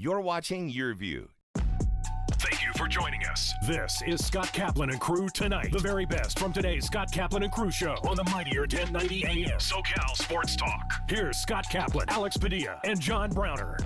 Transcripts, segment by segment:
You're watching Your View. Thank you for joining us. This is Scott Kaplan and Crew Tonight. The very best from today's Scott Kaplan and Crew show on the mightier 1090 AM SoCal Sports Talk. Here's Scott Kaplan, Alex Padilla, and John Browner.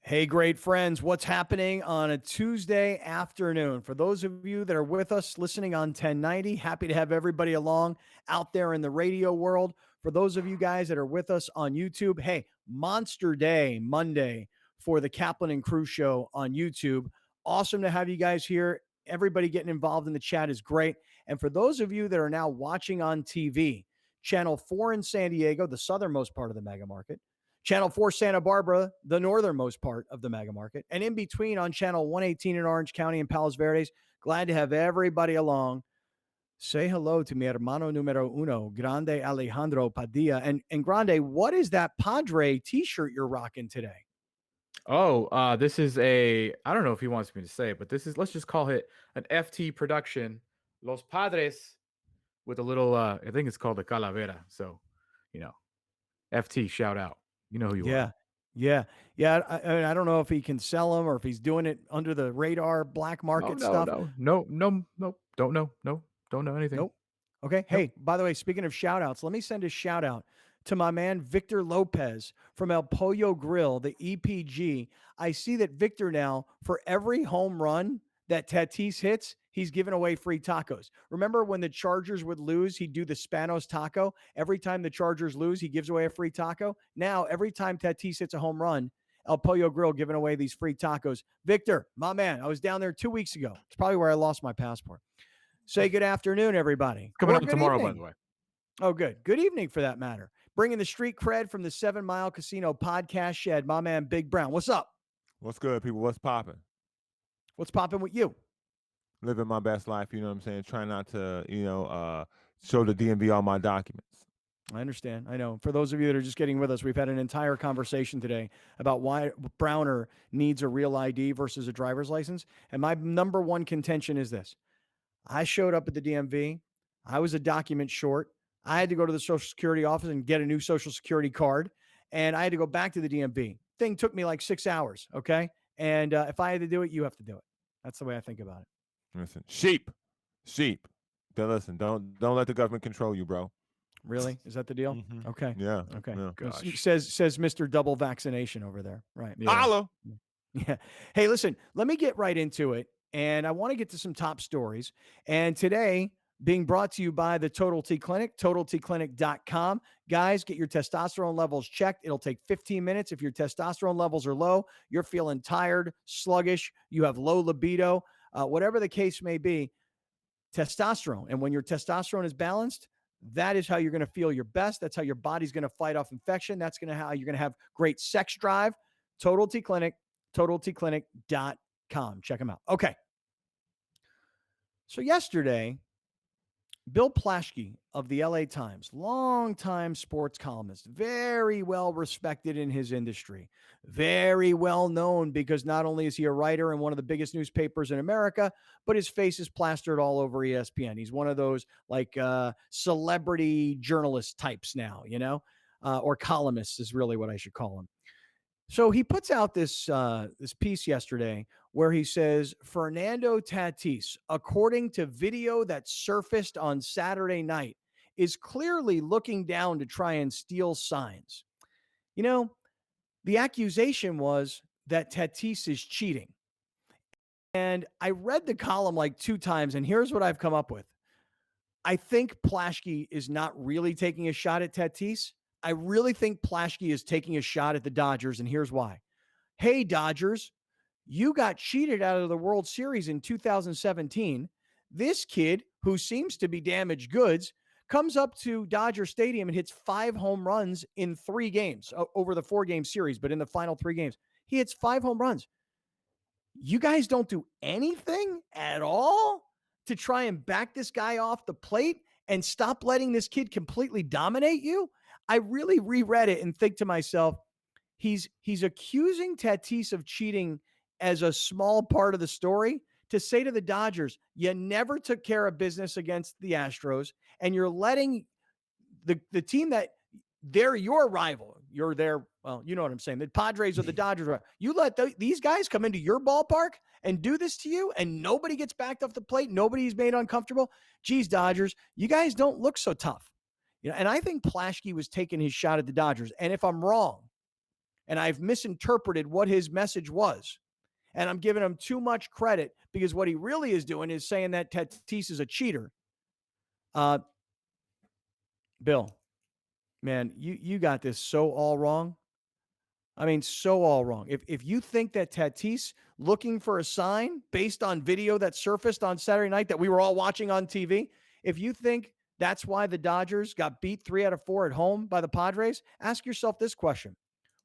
Hey, great friends, what's happening on a Tuesday afternoon? For those of you that are with us listening on 1090, happy to have everybody along out there in the radio world. For those of you guys that are with us on YouTube, hey, Monster Day Monday for the Kaplan and Crew show on YouTube. Awesome to have you guys here. Everybody getting involved in the chat is great. And for those of you that are now watching on TV, Channel 4 in San Diego, the southernmost part of the mega market, Channel 4 Santa Barbara, the northernmost part of the mega market, and in between on Channel 118 in Orange County and Palos Verdes. Glad to have everybody along. Say hello to mi hermano numero uno, Grande Alejandro Padilla. And Grande, what is that Padre t-shirt you're rocking today? Oh, this is I don't know if he wants me to say it, but this is, let's just call it an FT production, Los Padres, with a little, I think it's called the Calavera. So, FT, shout out. You know who you are. Yeah. I don't know if he can sell them or if he's doing it under the radar, black market stuff. No. Don't know anything. Nope. Okay. Nope. Hey, by the way, speaking of shout outs, let me send a shout out to my man, Victor Lopez from El Pollo Grill, the EPG. I see that Victor now, for every home run that Tatis hits, he's giving away free tacos. Remember when the Chargers would lose, he'd do the Spanos taco. Every time the Chargers lose, he gives away a free taco. Now, every time Tatis hits a home run, El Pollo Grill giving away these free tacos. Victor, my man, I was down there 2 weeks ago. It's probably where I lost my passport. Say good afternoon, everybody. Coming up tomorrow, by the way. Oh, good. Good evening, for that matter. Bringing the street cred from the 7 Mile Casino podcast shed, my man, Big Brown. What's up? What's good, people? What's popping? What's popping with you? Living my best life, you know what I'm saying? Trying not to, show the DMV all my documents. I understand. I know. For those of you that are just getting with us, we've had an entire conversation today about why Browner needs a real ID versus a driver's license. And my number one contention is this. I showed up at the DMV. I was a document short. I had to go to the Social Security office and get a new Social Security card. And I had to go back to the DMV. Thing took me like 6 hours. Okay. And if I had to do it, you have to do it. That's the way I think about it. Listen, sheep. Listen, don't let the government control you, bro. Really? Is that the deal? Mm-hmm. Okay. Yeah. Okay. Yeah. Says Mr. Double Vaccination over there. Right. Yeah. Holla. Yeah. Hey, listen, let me get right into it. And I want to get to some top stories. And today, being brought to you by the Total T Clinic, TotalTClinic.com. Guys, get your testosterone levels checked. It'll take 15 minutes. If your testosterone levels are low, you're feeling tired, sluggish, you have low libido, whatever the case may be, testosterone. And when your testosterone is balanced, that is how you're going to feel your best. That's how your body's going to fight off infection. That's how you're going to have great sex drive. Total T Clinic, TotalTClinic.com. Check them out. Okay. So yesterday, Bill Plaschke of the LA Times, longtime sports columnist, very well respected in his industry, very well known because not only is he a writer in one of the biggest newspapers in America, but his face is plastered all over ESPN. He's one of those like celebrity journalist types now, or columnists is really what I should call him. So he puts out this piece yesterday where he says, Fernando Tatis, according to video that surfaced on Saturday night, is clearly looking down to try and steal signs. The accusation was that Tatis is cheating. And I read the column like 2 times, and here's what I've come up with. I think Plaschke is not really taking a shot at Tatis. I really think Plaschke is taking a shot at the Dodgers, and here's why. Hey, Dodgers, you got cheated out of the World Series in 2017. This kid, who seems to be damaged goods, comes up to Dodger Stadium and hits 5 home runs in 3 games over the 4-game series, but in the final 3 games, he hits 5 home runs. You guys don't do anything at all to try and back this guy off the plate and stop letting this kid completely dominate you? I really reread it and think to myself, he's accusing Tatis of cheating as a small part of the story to say to the Dodgers, you never took care of business against the Astros, and you're letting the team that they're your rival. you're there. Well, you know what I'm saying. The Padres or the Dodgers. You let these guys come into your ballpark and do this to you, and nobody gets backed off the plate. Nobody's made uncomfortable. Geez, Dodgers, you guys don't look so tough. And I think Plaschke was taking his shot at the Dodgers. And if I'm wrong, and I've misinterpreted what his message was, and I'm giving him too much credit, because what he really is doing is saying that Tatis is a cheater. Bill, man, you got this so all wrong. I mean, so all wrong. If you think that Tatis looking for a sign based on video that surfaced on Saturday night that we were all watching on TV, if you think that's why the Dodgers got beat 3 out of 4 at home by the Padres, ask yourself this question.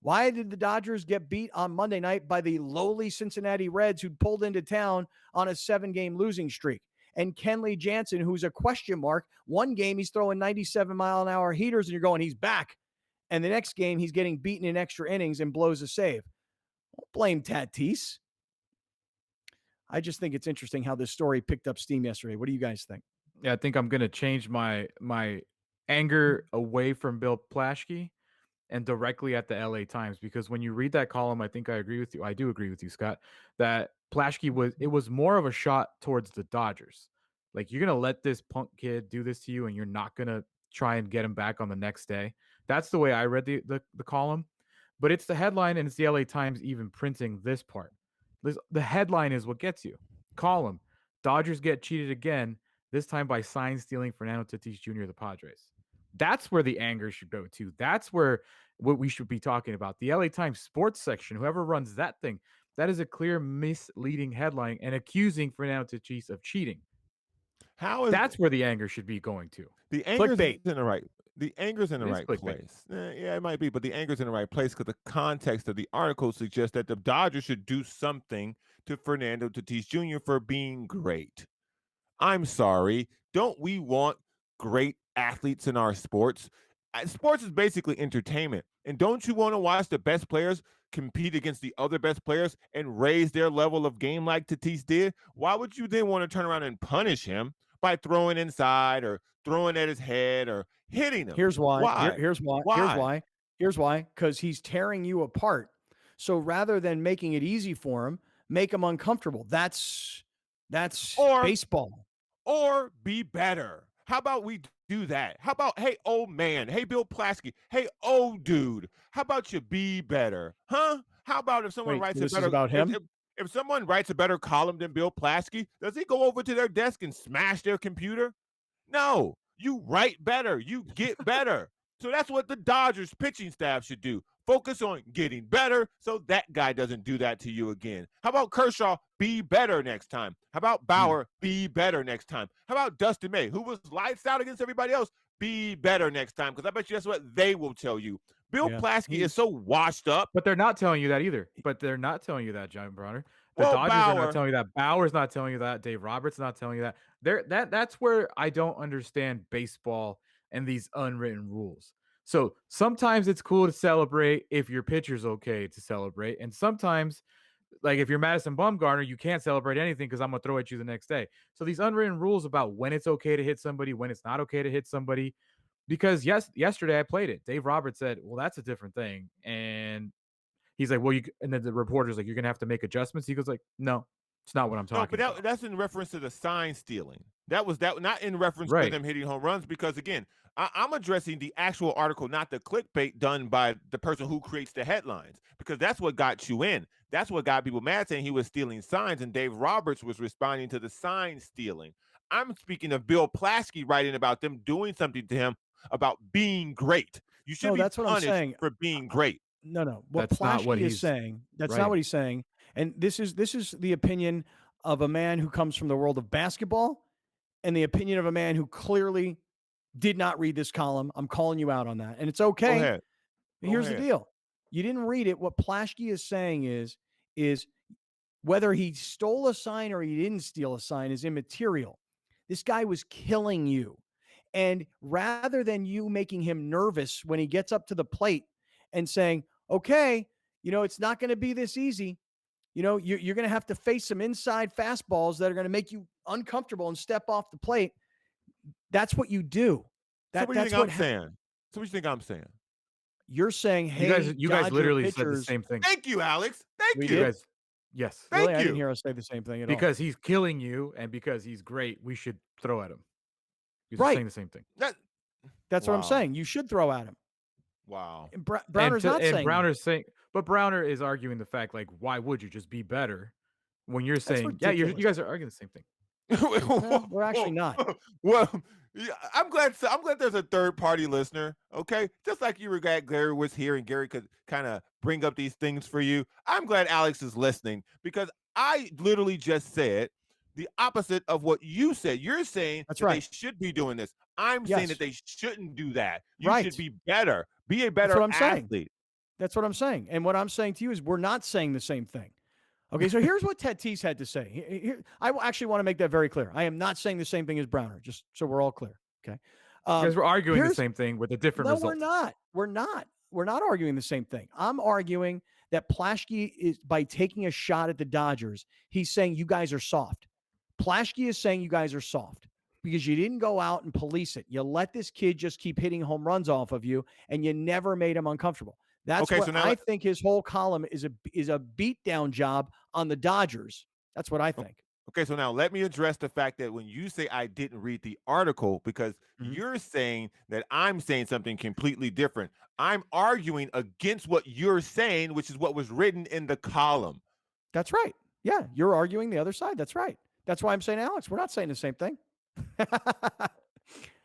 Why did the Dodgers get beat on Monday night by the lowly Cincinnati Reds, who pulled into town on a 7-game losing streak? And Kenley Jansen, who's a question mark, one game he's throwing 97-mile-an-hour heaters, and you're going, he's back. And the next game, he's getting beaten in extra innings and blows a save. Don't blame Tatis. I just think it's interesting how this story picked up steam yesterday. What do you guys think? Yeah, I think I'm going to change my anger away from Bill Plaschke and directly at the LA Times, because when you read that column, I think I agree with you. I do agree with you, Scott, that Plaschke was more of a shot towards the Dodgers. Like, you're going to let this punk kid do this to you and you're not going to try and get him back on the next day. That's the way I read the column. But it's the headline, and it's the LA Times even printing this part. The headline is what gets you. Column: Dodgers get cheated again, this time by sign stealing Fernando Tatis Jr. of the Padres. That's where the anger should go to. That's where what we should be talking about. The LA Times sports section, whoever runs that thing, that is a clear misleading headline and accusing Fernando Tatis of cheating. That's where the anger should be going to. The anger's in the right. The anger's in the right place. Yeah, it might be, but the anger's in the right place because the context of the article suggests that the Dodgers should do something to Fernando Tatis Jr. for being great. I'm sorry. Don't we want great athletes in our sports? Sports is basically entertainment. And don't you want to watch the best players compete against the other best players and raise their level of game like Tatis did? Why would you then want to turn around and punish him by throwing inside or throwing at his head or hitting him? Here's why. Why? Here's why. Why? Here's why. Because he's tearing you apart. So rather than making it easy for him, make him uncomfortable. That's baseball. Or be better. How about we do that? How about, hey, old man, hey, Bill Plaschke, hey, old dude, how about you be better? Huh? How about if someone writes a better, about him? If someone writes a better column than Bill Plaschke, does he go over to their desk and smash their computer? No, you write better, you get better. So that's what the Dodgers pitching staff should do. Focus on getting better so that guy doesn't do that to you again. How about Kershaw be better next time? How about Bauer be better next time? How about Dustin May, who was lights out against everybody else, be better next time? Because I bet you that's what they will tell you. Bill Plaschke is so washed up. But they're not telling you that either. But they're not telling you that, John Bronner. The Dodgers are not telling you that. Bauer's not telling you that. Dave Roberts not telling you that. That's where I don't understand baseball and these unwritten rules. So sometimes it's cool to celebrate if your pitcher's okay to celebrate. And sometimes, like if you're Madison Bumgarner, you can't celebrate anything because I'm going to throw at you the next day. So these unwritten rules about when it's okay to hit somebody, when it's not okay to hit somebody. Because yesterday I played it. Dave Roberts said, well, that's a different thing. And he's like, well, and then the reporter's like, you're going to have to make adjustments. He goes like, no, it's not what I'm talking about. That's in reference to the sign stealing. That was not in reference to them hitting home runs, because again, I'm addressing the actual article, not the clickbait done by the person who creates the headlines, because that's what got you in. That's what got people mad, saying he was stealing signs, and Dave Roberts was responding to the sign stealing. I'm speaking of Bill Plaschke writing about them doing something to him about being great. You should be punished for being great. No. What Plaschke is saying, that's not what he's saying. And this is the opinion of a man who comes from the world of basketball and the opinion of a man who clearly did not read this column. I'm calling you out on that. And it's okay. Go ahead. Here's the deal. You didn't read it. What Plaschke is saying is whether he stole a sign or he didn't steal a sign is immaterial. This guy was killing you. And rather than you making him nervous when he gets up to the plate and saying, okay, it's not going to be this easy. You're going to have to face some inside fastballs that are going to make you uncomfortable and step off the plate. That's what you do. So what do you think I'm saying? So what do you think I'm saying? You're saying, hey, you guys Dodger literally pitchers, said the same thing. Thank you, Alex. Thank We you. did? Guys, yes. Really? Thank I you. didn't hear us say the same thing at all. Because he's killing you and because he's great, we should throw at him. You're Right. saying the same thing. That's what I'm saying. You should throw at him. Wow. And Browner's not saying Browner's saying, but Browner is arguing the fact, like, why would you just be better when you're saying, yeah, you guys are arguing the same thing. No, we're actually not. Well, yeah, I'm glad there's a third party listener. Okay, just like you were glad Gary was here and Gary could kind of bring up these things for you. I'm glad Alex is listening because I literally just said the opposite of what you said. You're saying That's that right. they should be doing this. I'm saying that they shouldn't do that. You Right. should be better. Be a better athlete. That's what I'm saying. And what I'm saying to you is we're not saying the same thing. Okay, so here's what Tatis had to say. I actually want to make that very clear. I am not saying the same thing as Browner, just so we're all clear. Okay, because we're arguing the same thing with a different result. No, we're not. We're not. We're not arguing the same thing. I'm arguing that Plaschke is, by taking a shot at the Dodgers, he's saying you guys are soft. Plaschke is saying you guys are soft because you didn't go out and police it. You let this kid just keep hitting home runs off of you, and you never made him uncomfortable. That's what I think his whole column is a beatdown job on the Dodgers. That's what I think. Okay, so now let me address the fact that when you say I didn't read the article, because you're saying that I'm saying something completely different. I'm arguing against what you're saying, which is what was written in the column. That's right. Yeah, you're arguing the other side. That's right. That's why I'm saying, Alex, we're not saying the same thing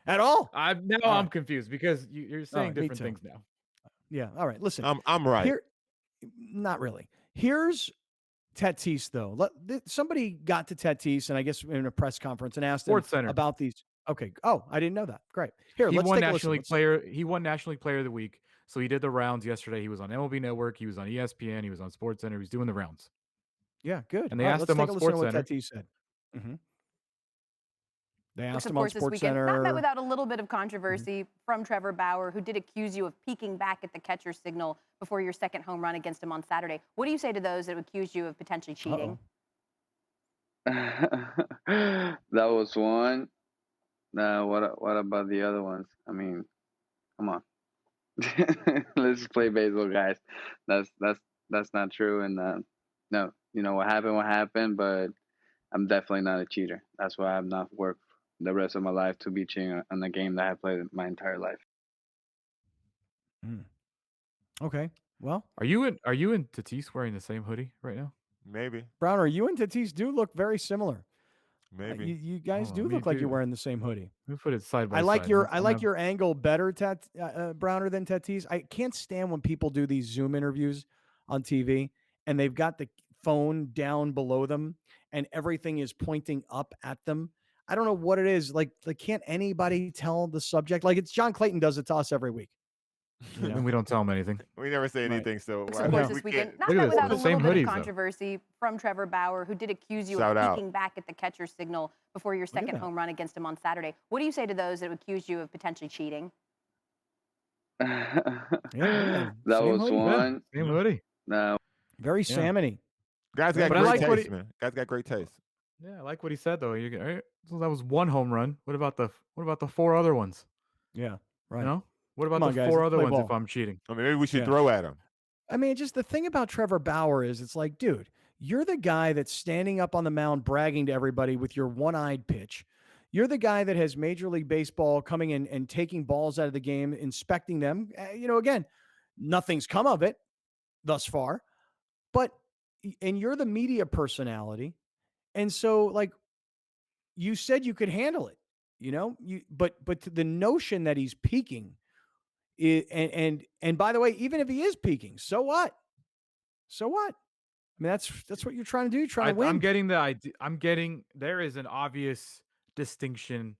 at all. I'm confused because you're saying different things now. Yeah. All right. Listen, I'm right. Not really. Here's Tatis, though. Somebody got to Tatis, and I guess in a press conference, and asked him about these. Okay. Oh, I didn't know that. Great. Here, let's take a listen. He won National League Player of the Week. So he did the rounds yesterday. He was on MLB Network. He was on ESPN. He was on SportsCenter. He was doing the rounds. Yeah, good. And they asked him on SportsCenter. What Tatis said. Mm-hmm. They asked him on SportsCenter. This weekend, not met without a little bit of controversy from Trevor Bauer, who did accuse you of peeking back at the catcher's signal before your second home run against him on Saturday. What do you say to those that accuse you of potentially cheating? That was one. What about the other ones? I mean, come on. Let's just play baseball, guys. That's not true. And no, what happened. But I'm definitely not a cheater. That's why I've not worked the rest of my life to be cheating on a game that I played my entire life. Okay. Well, are you and Tatis wearing the same hoodie right now? Maybe. Browner, you and Tatis do look very similar. Maybe you guys do look like you're wearing the same hoodie. We put it side by side. I like your your angle better, Browner, than Tatis. I can't stand when people do these Zoom interviews on TV and they've got the phone down below them and everything is pointing up at them. I don't know what it is. Like can't anybody tell the subject? Like it's John Clayton does it to us every week. And we don't tell him anything. We never say anything. So of course, this weekend, not met without a little bit of controversy from Trevor Bauer, who did accuse you of peeking back at the catcher's signal before your second home run against him on Saturday. What do you say to those that accuse you of potentially cheating? That was one. Same hoodie. No. Very salmon-y. Guys got great taste, man. Guys got great taste. Yeah, I like what he said though. So that was one home run. What about the four other ones? Yeah, right. You know? What about the four other ones if I'm cheating? I mean, maybe we should throw at him. I mean, just the thing about Trevor Bauer is it's like, dude, you're the guy that's standing up on the mound bragging to everybody with your one-eyed pitch. You're the guy that has Major League Baseball coming in and taking balls out of the game, inspecting them. Again, nothing's come of it thus far. And you're the media personality. And so, like, you said you could handle it, but the notion that he's peaking, and by the way, even if he is peaking, so what? I mean, that's what you're trying to do. You're trying to win. I'm getting the idea. There is an obvious distinction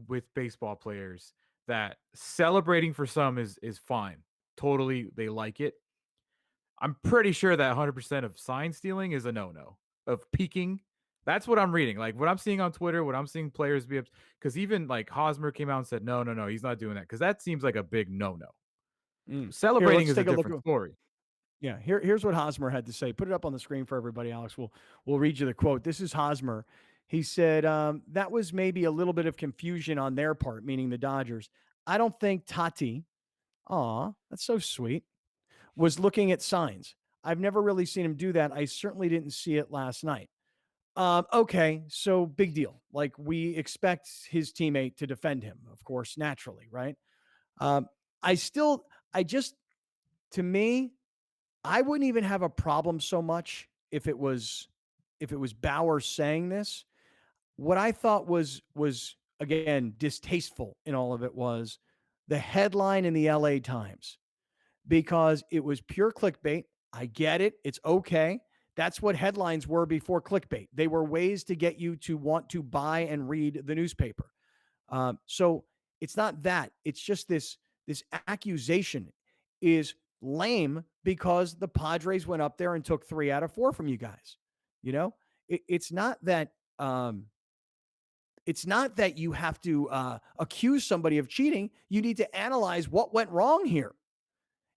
with baseball players that celebrating for some is fine. Totally, they like it. I'm pretty sure that 100% of sign stealing is a no-no. Of peaking, that's what I'm reading. Like what I'm seeing on Twitter, what I'm seeing players be, because even like Hosmer came out and said, no, he's not doing that, because that seems like a big no-no. Celebrating is a different story. Yeah, here's what Hosmer had to say. Put it up on the screen for everybody, Alex. We'll read you the quote. This is Hosmer. He said, that was maybe a little bit of confusion on their part, meaning the Dodgers. I don't think Tati Aw, that's so sweet. Was looking at signs. I've never really seen him do that. I certainly didn't see it last night. Okay, so big deal. Like we expect his teammate to defend him, of course, naturally, right? Um, I still, I just, to me, I wouldn't even have a problem so much if it was Bauer saying this. What I thought was again distasteful in all of it was the headline in the LA Times because it was pure clickbait. I get it. It's okay. That's what headlines were before clickbait. They were ways to get you to want to buy and read the newspaper. So it's not that. It's just this accusation is lame because the Padres went up there and took 3 out of 4 from you guys. You know, it's not that. It's not that you have to accuse somebody of cheating. You need to analyze what went wrong here.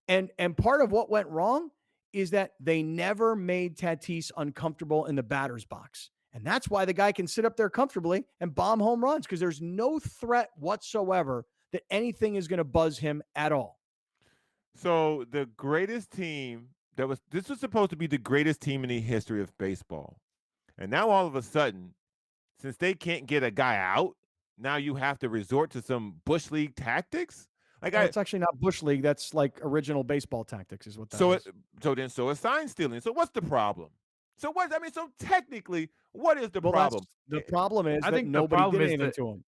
And part of what went wrong is that they never made Tatis uncomfortable in the batter's box. And that's why the guy can sit up there comfortably and bomb home runs because there's no threat whatsoever that anything is going to buzz him at all. So the greatest team this was supposed to be the greatest team in the history of baseball. And now all of a sudden, since they can't get a guy out, now you have to resort to some Bush League tactics? It's actually not Bush League. That's like original baseball tactics is what that is. So it's sign stealing. So what's the problem? So technically, what is the problem? The problem is I think nobody did anything to him.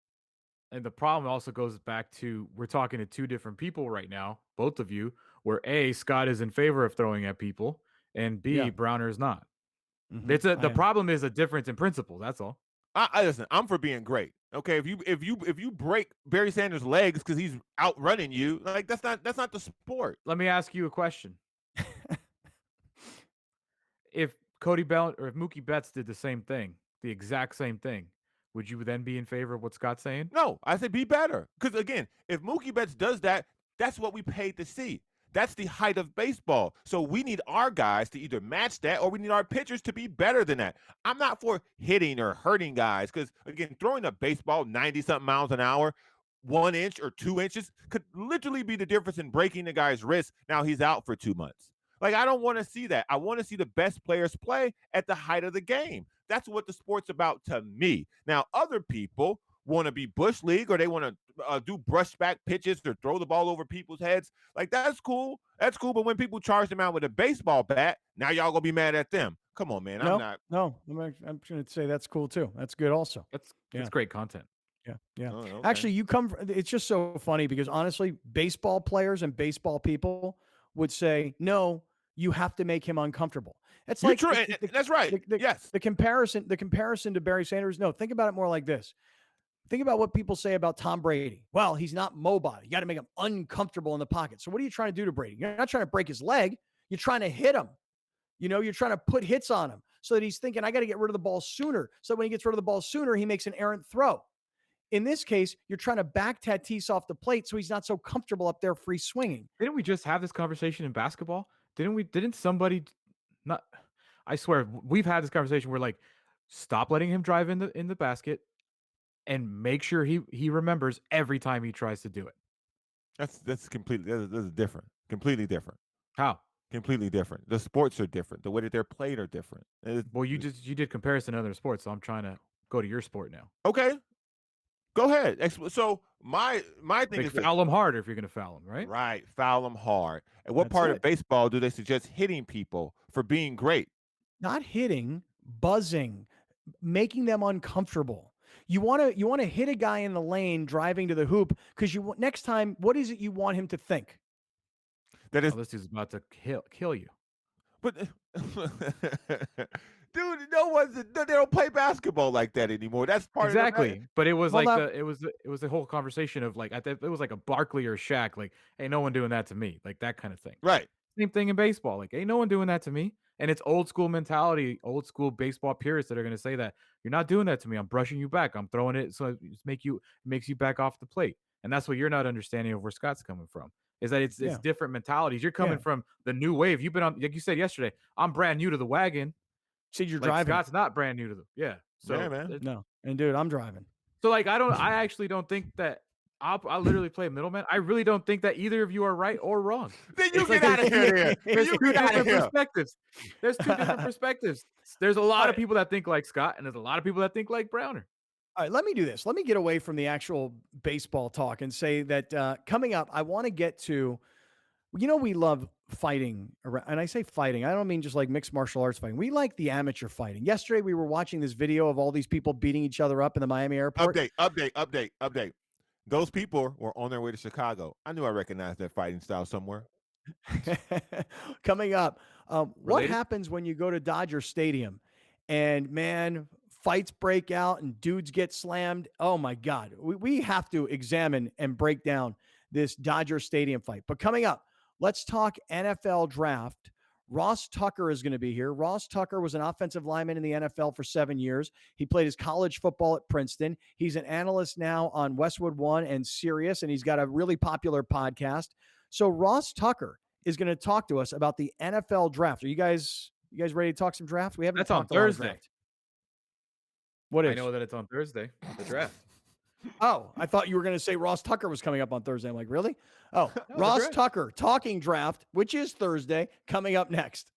And the problem also goes back to we're talking to two different people right now, both of you, where A, Scott is in favor of throwing at people, and B, Browner is not. Mm-hmm. The problem is a difference in principle. That's all. I listen. I'm for being great. Okay, if you break Barry Sanders' legs because he's outrunning you, like that's not the sport. Let me ask you a question. If Cody Bellinger or if Mookie Betts did the same thing, the exact same thing, would you then be in favor of what Scott's saying? No, I said be better. Because again, if Mookie Betts does that, that's what we paid to see. That's the height of baseball. So we need our guys to either match that or we need our pitchers to be better than that. I'm not for hitting or hurting guys because, again, throwing a baseball 90-something miles an hour, 1 inch or 2 inches could literally be the difference in breaking the guy's wrist. Now he's out for 2 months. Like, I don't want to see that. I want to see the best players play at the height of the game. That's what the sport's about to me. Now, other people want to be Bush League or they want to do brushback pitches or throw the ball over people's heads. Like, that's cool. That's cool. But when people charge them out with a baseball bat, now y'all going to be mad at them. Come on, man. No, I'm going to say that's cool too. That's good also. That's great content. Yeah. Oh, okay. Actually, it's just so funny because honestly, baseball players and baseball people would say, no, you have to make him uncomfortable. It's like that's right. Yes. The comparison to Barry Sanders. No, think about it more like this. Think about what people say about Tom Brady. Well, he's not mobile. You got to make him uncomfortable in the pocket. So what are you trying to do to Brady? You're not trying to break his leg. You're trying to hit him. You're trying to put hits on him so that he's thinking, I got to get rid of the ball sooner. So when he gets rid of the ball sooner, he makes an errant throw. In this case, you're trying to back Tatis off the plate so he's not so comfortable up there free swinging. Didn't we just have this conversation in basketball? Didn't somebody not? I swear, we've had this conversation where like, stop letting him drive in the basket and make sure he remembers every time he tries to do it. That's completely that's different. Completely different. How? Completely different. The sports are different. The way that they're played are different. Well, you did comparison to other sports, so I'm trying to go to your sport now. Okay. Go ahead. So my thing is foul them hard if you're going to foul them, right? Right. Foul them hard. And what part of baseball do they suggest hitting people for being great? Not hitting, buzzing, making them uncomfortable. You want to hit a guy in the lane driving to the hoop because next time, what is it you want him to think? That is this dude's about to kill you. But dude, they don't play basketball like that anymore. That's part exactly. of it. But it was it was the whole conversation of like it was like a Barkley or Shaq, like, hey, no one doing that to me, like that kind of thing. Right. Same thing in baseball, like, hey, no one doing that to me. And it's old school mentality, old school baseball purists that are going to say that you're not doing that to me. I'm brushing you back. I'm throwing it so it makes you back off the plate. And that's what you're not understanding of where Scott's coming from. Is that it's different mentalities. You're coming from the new wave. You've been on, like you said yesterday, I'm brand new to the wagon. See, you're like driving. Scott's not brand new to the So yeah, man. No. And dude, I'm driving. So like I actually don't think that I'll literally play middleman. I really don't think that either of you are right or wrong. Then you get out of here. Then There's you two get out of different here. perspectives. There's two different perspectives. There's a lot of people that think like Scott, and there's a lot of people that think like Browner. All right, let me do this. Let me get away from the actual baseball talk and say that coming up, I want to get to, we love fighting. And I say fighting, I don't mean just like mixed martial arts fighting. We like the amateur fighting. Yesterday, we were watching this video of all these people beating each other up in the Miami airport. Update. Those people were on their way to Chicago. I knew I recognized that fighting style somewhere. Coming up, what happens when you go to Dodger Stadium and, man, fights break out and dudes get slammed? Oh, my God. We have to examine and break down this Dodger Stadium fight. But coming up, let's talk NFL draft. Ross Tucker is going to be here. Ross Tucker was an offensive lineman in the NFL for 7 years. He played his college football at Princeton. He's an analyst now on Westwood One and Sirius, and he's got a really popular podcast. So Ross Tucker is going to talk to us about the NFL draft. Are you guys ready to talk some draft? We haven't. That's on Thursday. What is? I know that it's on Thursday, the draft. Oh, I thought you were going to say Ross Tucker was coming up on Thursday. I'm like, really? Oh, no, Ross Tucker talking draft, which is Thursday, coming up next.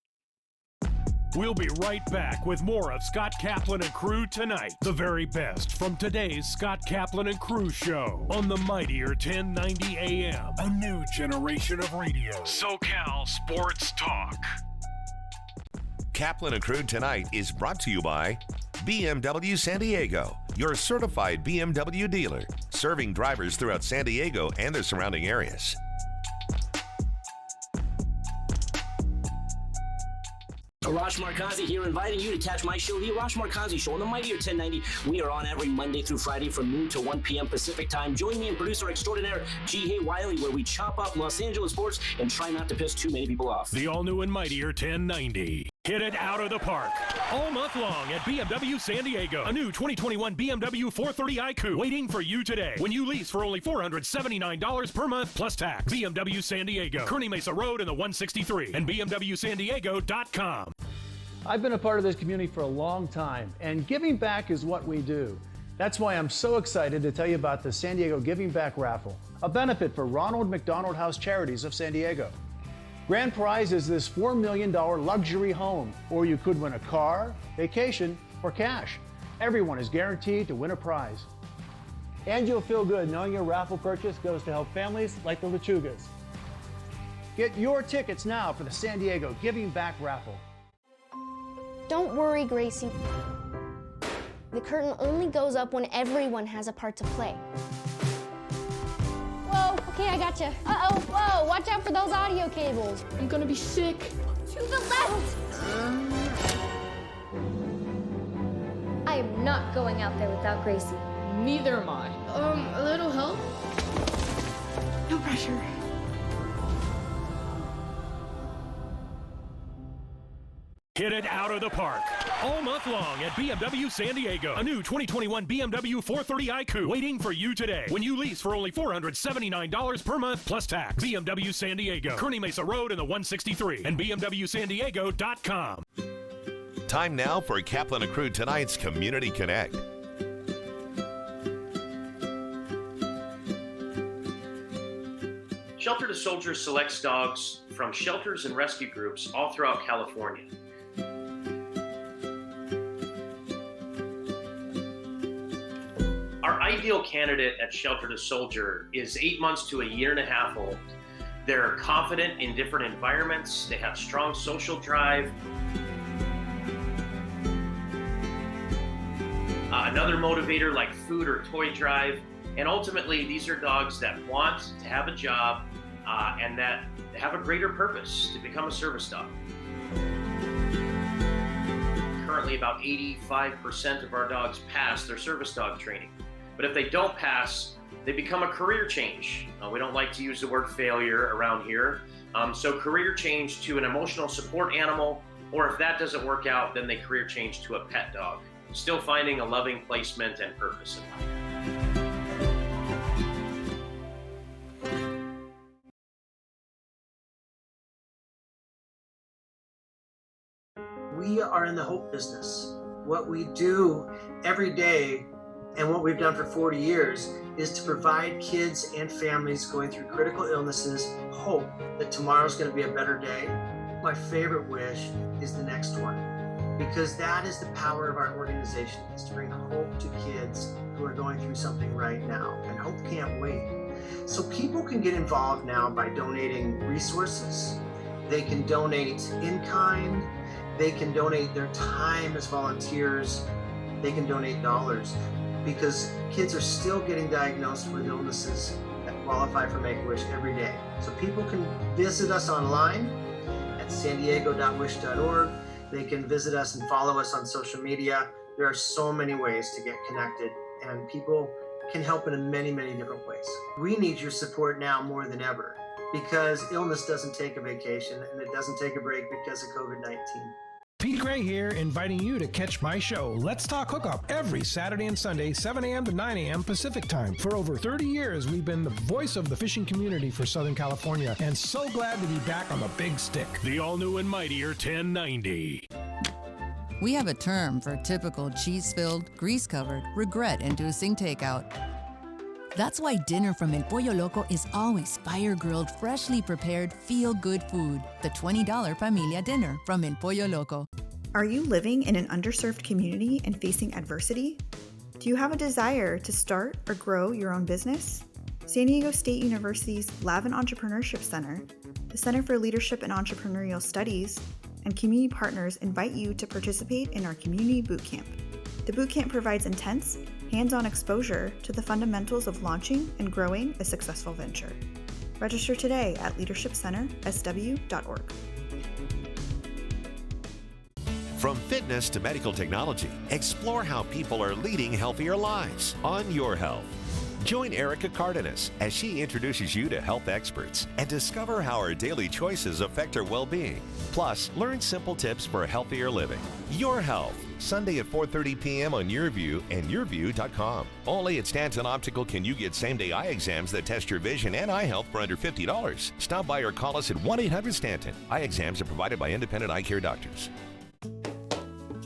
We'll be right back with more of Scott Kaplan and Crew Tonight. The very best from today's Scott Kaplan and Crew show on the mightier 1090 AM. A new generation of radio. SoCal Sports Talk. Kaplan and Crew Tonight is brought to you by BMW San Diego, your certified BMW dealer, serving drivers throughout San Diego and the surrounding areas. Arash Markazi here, inviting you to catch my show, The Arash Markazi Show, on the mightier 1090. We are on every Monday through Friday from noon to 1 p.m. Pacific time. Join me and producer extraordinaire G. Wiley, where we chop up Los Angeles sports and try not to piss too many people off. The all-new and mightier 1090. Hit it out of the park all month long at BMW San Diego. A new 2021 BMW 430 iQOO waiting for you today. When you lease for only $479 per month plus tax. BMW San Diego, Kearny Mesa Road in the 163 and BMWSanDiego.com. I've been a part of this community for a long time, and giving back is what we do. That's why I'm so excited to tell you about the San Diego Giving Back Raffle, a benefit for Ronald McDonald House Charities of San Diego. Grand prize is this $4 million luxury home, or you could win a car, vacation, or cash. Everyone is guaranteed to win a prize. And you'll feel good knowing your raffle purchase goes to help families like the Lechugas. Get your tickets now for the San Diego Giving Back Raffle. Don't worry, Gracie. The curtain only goes up when everyone has a part to play. Whoa, okay, I gotcha. Uh-oh, whoa, watch out for those audio cables. I'm gonna be sick. To the left! I am not going out there without Gracie. Neither am I. A little help? No pressure. Hit it out of the park all month long at BMW San Diego. A new 2021 BMW 430 iQOO waiting for you today. When you lease for only $479 per month plus tax. BMW San Diego, Kearny Mesa Road in the 163 and BMWSanDiego.com. Time now for Kaplan and Crew Tonight's Community Connect. Shelter to Soldiers selects dogs from shelters and rescue groups all throughout California. Our ideal candidate at Shelter to Soldier is 8 months to a year and a half old. They're confident in different environments. They have strong social drive. Another motivator like food or toy drive. And ultimately, these are dogs that want to have a job and that have a greater purpose to become a service dog. Currently, about 85% of our dogs pass their service dog training. But if they don't pass, they become a career change. We don't like to use the word failure around here. So career change to an emotional support animal, or if that doesn't work out, then they career change to a pet dog, still finding a loving placement and purpose in life. We are in the hope business. What we do every day And what we've done for 40 years is to provide kids and families going through critical illnesses hope that tomorrow's going to be a better day. My favorite wish is the next one, because that is the power of our organization, is to bring hope to kids who are going through something right now, and hope can't wait. So people can get involved now by donating resources. They can donate in kind. They can donate their time as volunteers. They can donate dollars, because kids are still getting diagnosed with illnesses that qualify for Make-A-Wish every day. So people can visit us online at sandiego.wish.org. They can visit us and follow us on social media. There are so many ways to get connected, and people can help in many, many different ways. We need your support now more than ever, because illness doesn't take a vacation and it doesn't take a break because of COVID-19. Pete Gray here, inviting you to catch my show, Let's Talk Hookup, every Saturday and Sunday, 7 a.m. to 9 a.m. Pacific Time. For over 30 years, we've been the voice of the fishing community for Southern California, and so glad to be back on the big stick. The all-new and mightier 1090. We have a term for typical cheese-filled, grease-covered, regret-inducing takeout. That's why dinner from El Pollo Loco is always fire-grilled, freshly prepared, feel-good food. The $20 Familia Dinner from El Pollo Loco. Are you living in an underserved community and facing adversity? Do you have a desire to start or grow your own business? San Diego State University's Lab and Entrepreneurship Center, the Center for Leadership and Entrepreneurial Studies, and community partners invite you to participate in our Community Bootcamp. The bootcamp provides intense, hands-on exposure to the fundamentals of launching and growing a successful venture. Register today at leadershipcentersw.org. From fitness to medical technology, explore how people are leading healthier lives on Your Health. Join Erica Cardenas as she introduces you to health experts and discover how our daily choices affect our well-being. Plus, learn simple tips for healthier living. Your Health, Sunday at 4:30 p.m. on YourView and YourView.com. Only at Stanton Optical can you get same-day eye exams that test your vision and eye health for under $50. Stop by or call us at 1-800-STANTON. Eye exams are provided by independent eye care doctors.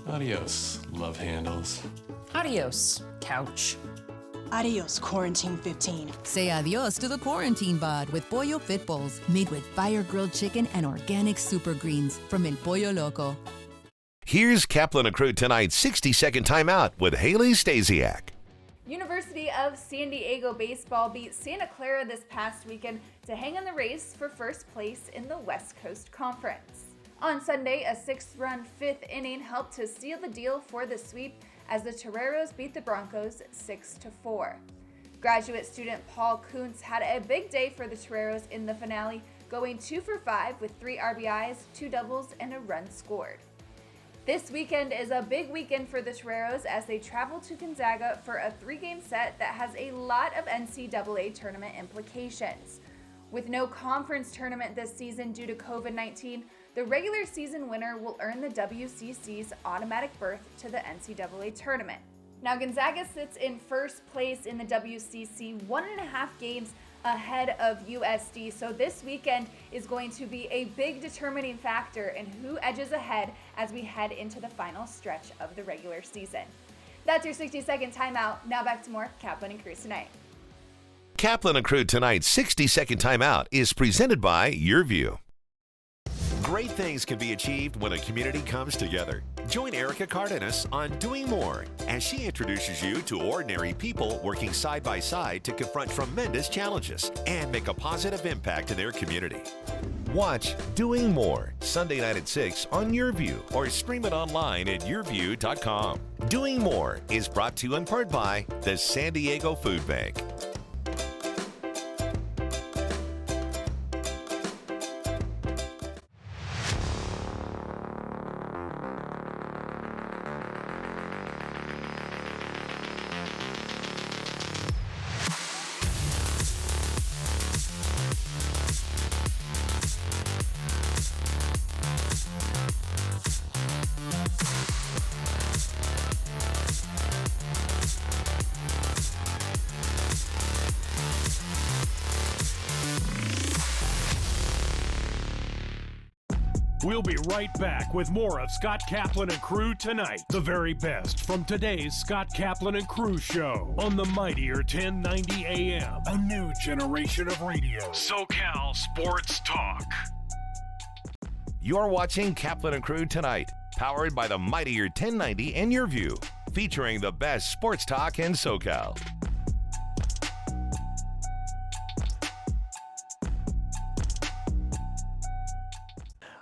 Adios, love handles. Adios, couch. Adios, Quarantine 15. Say adios to the quarantine bod with Pollo Fit Bowls, made with fire-grilled chicken and organic super greens from El Pollo Loco. Here's Kaplan and Crew Tonight's 60-second timeout with Haley Stasiak. University of San Diego baseball beat Santa Clara this past weekend to hang on the race for first place in the West Coast Conference. On Sunday, a 6-run fifth inning helped to seal the deal for the sweep as the Toreros beat the Broncos 6-4. Graduate student Paul Kuntz had a big day for the Toreros in the finale, going 2 for 5 with 3 RBIs, 2 doubles, and a run scored. This weekend is a big weekend for the Toreros as they travel to Gonzaga for a 3-game set that has a lot of NCAA tournament implications. With no conference tournament this season due to COVID-19, the regular season winner will earn the WCC's automatic berth to the NCAA tournament. Now, Gonzaga sits in first place in the WCC, 1.5 games ahead of USD, so this weekend is going to be a big determining factor in who edges ahead as we head into the final stretch of the regular season. That's your 60-second timeout. Now back to more Kaplan and Crew Tonight. Kaplan and Crew Tonight's 60-second timeout is presented by YourView. Great things can be achieved when a community comes together. Join Erica Cardenas on Doing More as she introduces you to ordinary people working side by side to confront tremendous challenges and make a positive impact in their community. Watch Doing More Sunday night at 6 on YourView or stream it online at YourView.com. Doing More is brought to you in part by the San Diego Food Bank. We'll be right back with more of Scott Kaplan and Crew Tonight. The very best from today's Scott Kaplan and Crew show on the mightier 1090 AM. A new generation of radio. SoCal Sports Talk. You're watching Kaplan and Crew Tonight, powered by the mightier 1090 and Your View, featuring the best sports talk in SoCal.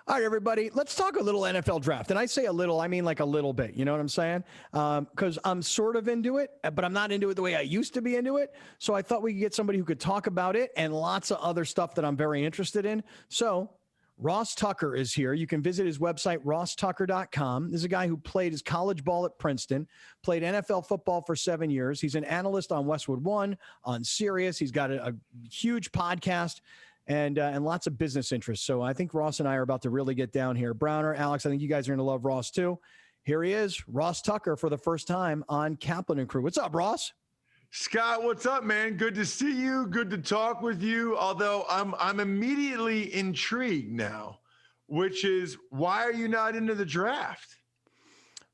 All right, everybody, let's talk a little NFL draft. And I say a little, I mean like a little bit. You know what I'm saying? Because I'm sort of into it, but I'm not into it the way I used to be into it. So I thought we could get somebody who could talk about it and lots of other stuff that I'm very interested in. So Ross Tucker is here. You can visit his website, rosstucker.com. This is a guy who played his college ball at Princeton, played NFL football for 7 years. He's an analyst on Westwood One, on Sirius. He's got a huge podcast and lots of business interests. So I think Ross and I are about to really get down here. Browner, Alex, I think you guys are going to love Ross too. Here he is, Ross Tucker, for the first time on Kaplan and Crew. What's up, Ross? Scott, what's up, man? Good to see you. Good to talk with you. Although I'm immediately intrigued now, which is, why are you not into the draft?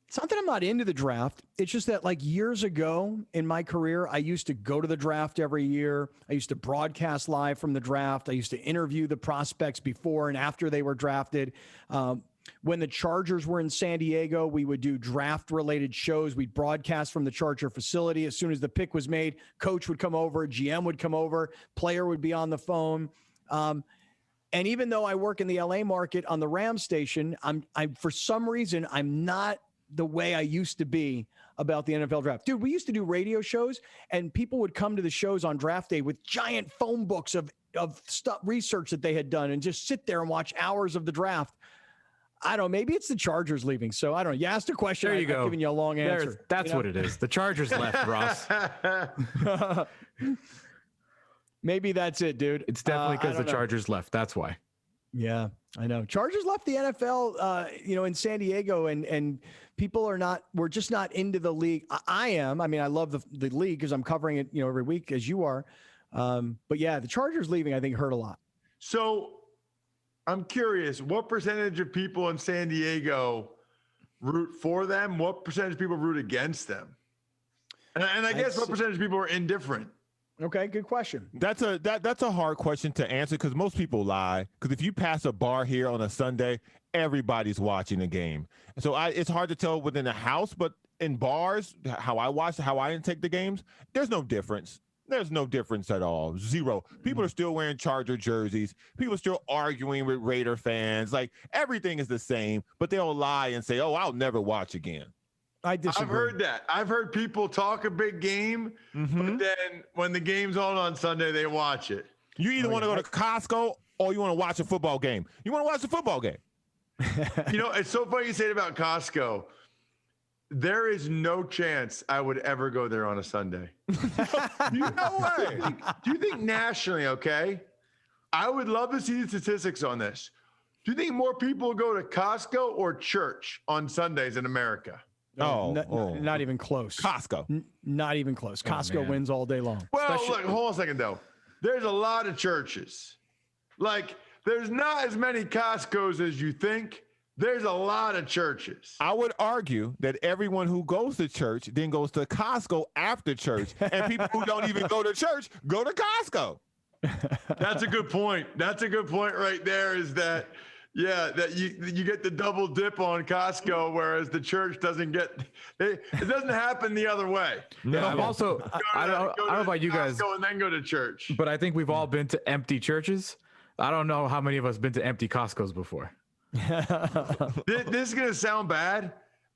It's not that I'm not into the draft. It's just that, like, years ago in my career, I used to go to the draft every year. I used to broadcast live from the draft. I used to interview the prospects before and after they were drafted. When the Chargers were in San Diego, we would do draft-related shows. We'd broadcast from the Charger facility. As soon as the pick was made, coach would come over, GM would come over, player would be on the phone. And even though I work in the LA market on the Rams station, I'm for some reason, I'm not the way I used to be about the NFL draft. Dude, we used to do radio shows, and people would come to the shows on draft day with giant phone books of stuff, research that they had done, and just sit there and watch hours of the draft. I don't know. Maybe it's the Chargers leaving. So I don't know. You asked a question. There you go. I'm giving you a long answer. That's what it is. The Chargers left, Ross. Maybe that's it, dude. It's definitely because the Chargers left. That's why. Yeah, I know. Chargers left the NFL, in San Diego, and people we're just not into the league. I am. I mean, I love the league because I'm covering it, every week as you are. But yeah, the Chargers leaving, I think, hurt a lot. So I'm curious, what percentage of people in San Diego root for them? What percentage of people root against them? And I guess what percentage of people are indifferent? Okay, good question. That's a hard question to answer because most people lie. Because if you pass a bar here on a Sunday, everybody's watching the game. So it's hard to tell within the house, but in bars, how I intake the games, there's no difference. There's no difference at all. Zero. People are still wearing Charger jerseys. People are still arguing with Raider fans. Like, everything is the same, but they'll lie and say, "Oh, I'll never watch again." I disagree. I've heard that. I've heard people talk a big game, but then when the game's on Sunday, they watch it. You either want to go to Costco or you want to watch a football game. You want to watch a football game. It's so funny you say it about Costco. There is no chance I would ever go there on a Sunday. No way. Do you think nationally, okay? I would love to see the statistics on this. Do you think more people go to Costco or church on Sundays in America? Not even close. Costco. Not even close. Costco wins all day long. Well, look, hold on a second, though. There's a lot of churches. Like, there's not as many Costcos as you think. There's a lot of churches. I would argue that everyone who goes to church then goes to Costco after church, and people who don't even go to church go to Costco. That's a good point. That's a good point right there, is that, that you get the double dip on Costco, whereas the church doesn't get it doesn't happen the other way. No, I'm also I don't know about you guys, and then go to church. But I think we've all been to empty churches. I don't know how many of us been to empty Costcos before. This is gonna sound bad.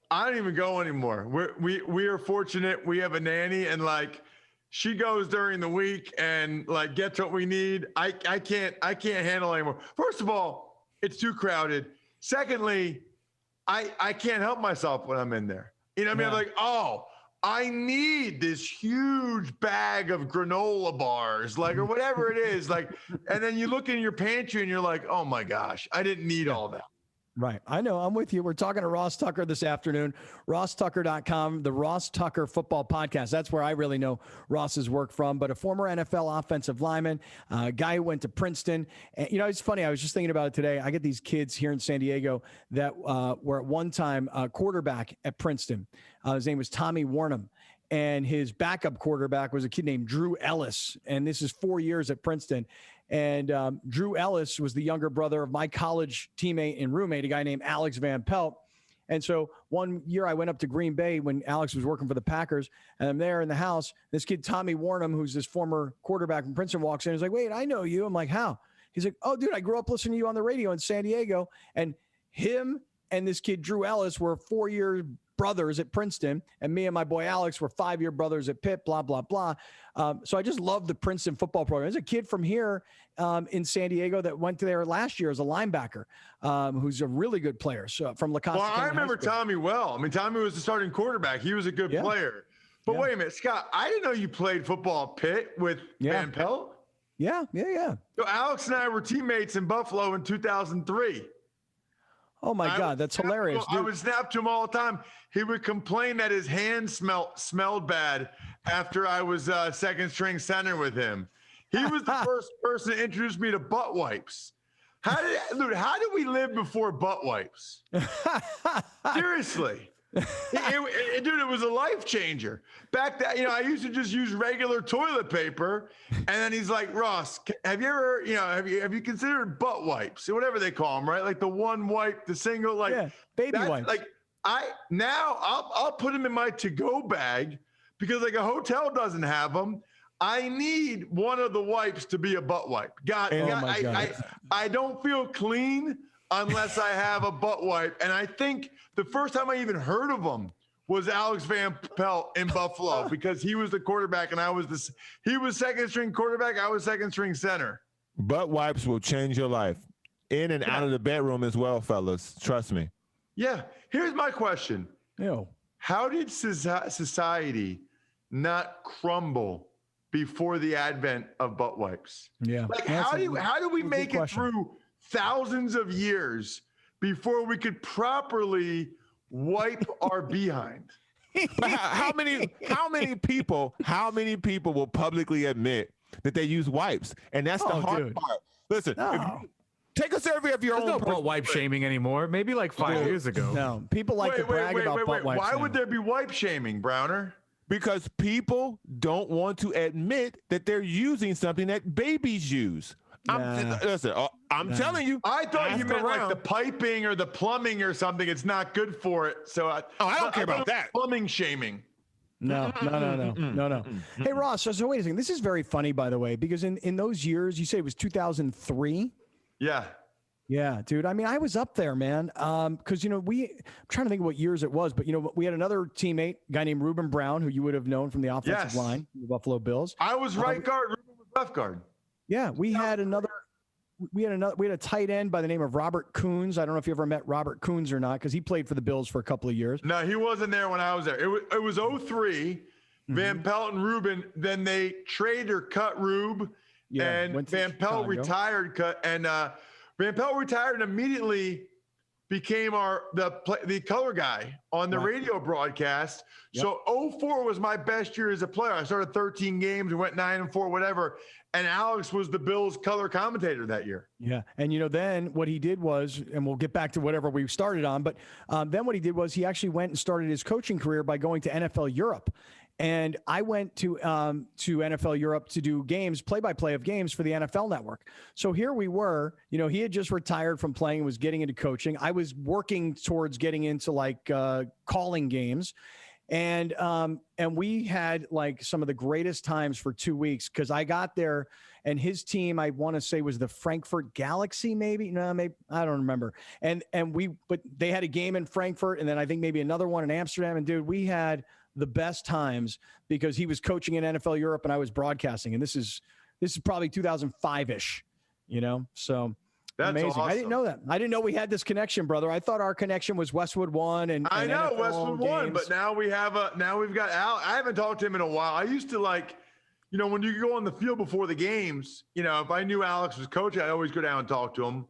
I don't even go anymore. We are fortunate. We have a nanny, and like, she goes during the week and like gets what we need. I can't handle it anymore. First of all, it's too crowded. Secondly, I can't help myself when I'm in there. You know what I mean? I'm like, oh, I need this huge bag of granola bars, like, or whatever it is. Like, and then you look in your pantry and you're like, oh my gosh, I didn't need all that. Right. I know. I'm with you. We're talking to Ross Tucker this afternoon. RossTucker.com, the Ross Tucker Football Podcast. That's where I really know Ross's work from. But a former NFL offensive lineman, a guy who went to Princeton. And, it's funny. I was just thinking about it today. I get these kids here in San Diego that were at one time quarterback at Princeton. His name was Tommy Warnham. And his backup quarterback was a kid named Drew Ellis. And this is 4 years at Princeton. And Drew Ellis was the younger brother of my college teammate and roommate, a guy named Alex Van Pelt. And so one year I went up to Green Bay when Alex was working for the Packers, and I'm there in the house. This kid, Tommy Warnham, who's this former quarterback from Princeton, walks in. He's like, wait, I know you. I'm like, how? He's like, oh, dude, I grew up listening to you on the radio in San Diego. And him and this kid, Drew Ellis, were 4-year brothers at Princeton, and me and my boy Alex were 5-year brothers at Pitt, blah, blah, blah. So I just love the Princeton football program. There's a kid from here in San Diego that went to there last year as a linebacker, who's a really good player. So from La Costa. Well, I remember Tommy well. I mean, Tommy was the starting quarterback. He was a good player. But wait a minute, Scott, I didn't know you played football at Pitt with Van Pelt. Yeah. So Alex and I were teammates in Buffalo in 2003. Oh my God, that's hilarious. I would snap to him all the time. He would complain that his hands smelled bad after I was second string center with him. He was the first person to introduce me to butt wipes. How did we live before butt wipes? Seriously. Dude, it was a life changer. Back then, I used to just use regular toilet paper, and then he's like, Ross, have you ever, have you considered butt wipes, or whatever they call them, right? Like the one wipe, the single, baby wipes. Like I'll put them in my to-go bag because like a hotel doesn't have them. I need one of the wipes to be a butt wipe. I don't feel clean unless I have a butt wipe, and I think the first time I even heard of him was Alex Van Pelt in Buffalo because he was the quarterback and he was second string quarterback. I was second string center. Butt wipes will change your life in and out of the bedroom as well, fellas. Trust me. Yeah. Here's my question. Ew. How did society not crumble before the advent of butt wipes? Yeah. Like how do we make it through thousands of years before we could properly wipe our behind? How many people will publicly admit that they use wipes? And that's the hard part. Listen, take a survey of your own. There's no butt wipe shaming anymore. Maybe like 5 years ago. No, people like to brag about butt wipes. Why now. would there be wipe shaming, Browner? Because people don't want to admit that they're using something that babies use. I'm telling you. I thought you meant like the piping or the plumbing or something. It's not good for it. So I don't care about that. Plumbing shaming. No. Hey, Ross, so wait a second. This is very funny, by the way, because in those years, you say it was 2003? Yeah. Yeah, dude. I mean, I was up there, man. Because, I'm trying to think of what years it was, but, we had another teammate, a guy named Reuben Brown, who you would have known from the offensive line, the Buffalo Bills. I was right guard, Reuben was left guard. Yeah, we had a tight end by the name of Robert Coons. I don't know if you ever met Robert Coons or not, because he played for the Bills for a couple of years. No, he wasn't there when I was there. It was 03, Van Pelt and Reuben. Then they traded or cut Rube, and Van Pelt retired. Van Pelt retired and immediately became the color guy on the radio broadcast. Yep. So 04 was my best year as a player. I started 13 games and went 9-4, whatever. And Alex was the Bills color commentator that year. Yeah. And, then what he did was, and we'll get back to whatever we started on, but then what he did was he actually went and started his coaching career by going to NFL Europe. And I went to NFL Europe to do play-by-play of games for the NFL Network. So here we were, he had just retired from playing and was getting into coaching. I was working towards getting into calling games. And we had some of the greatest times for 2 weeks because I got there and his team, I want to say was the Frankfurt Galaxy, maybe. No, maybe I don't remember. But they had a game in Frankfurt and then I think maybe another one in Amsterdam. And dude, we had the best times because he was coaching in NFL Europe and I was broadcasting. And this is probably 2005-ish, so. That's amazing. Awesome. I didn't know that. I didn't know we had this connection, brother. I thought our connection was Westwood One and I know NFL Westwood games. One, but now we've got Al. I haven't talked to him in a while. I used to when you go on the field before the games, if I knew Alex was coaching, I'd always go down and talk to him.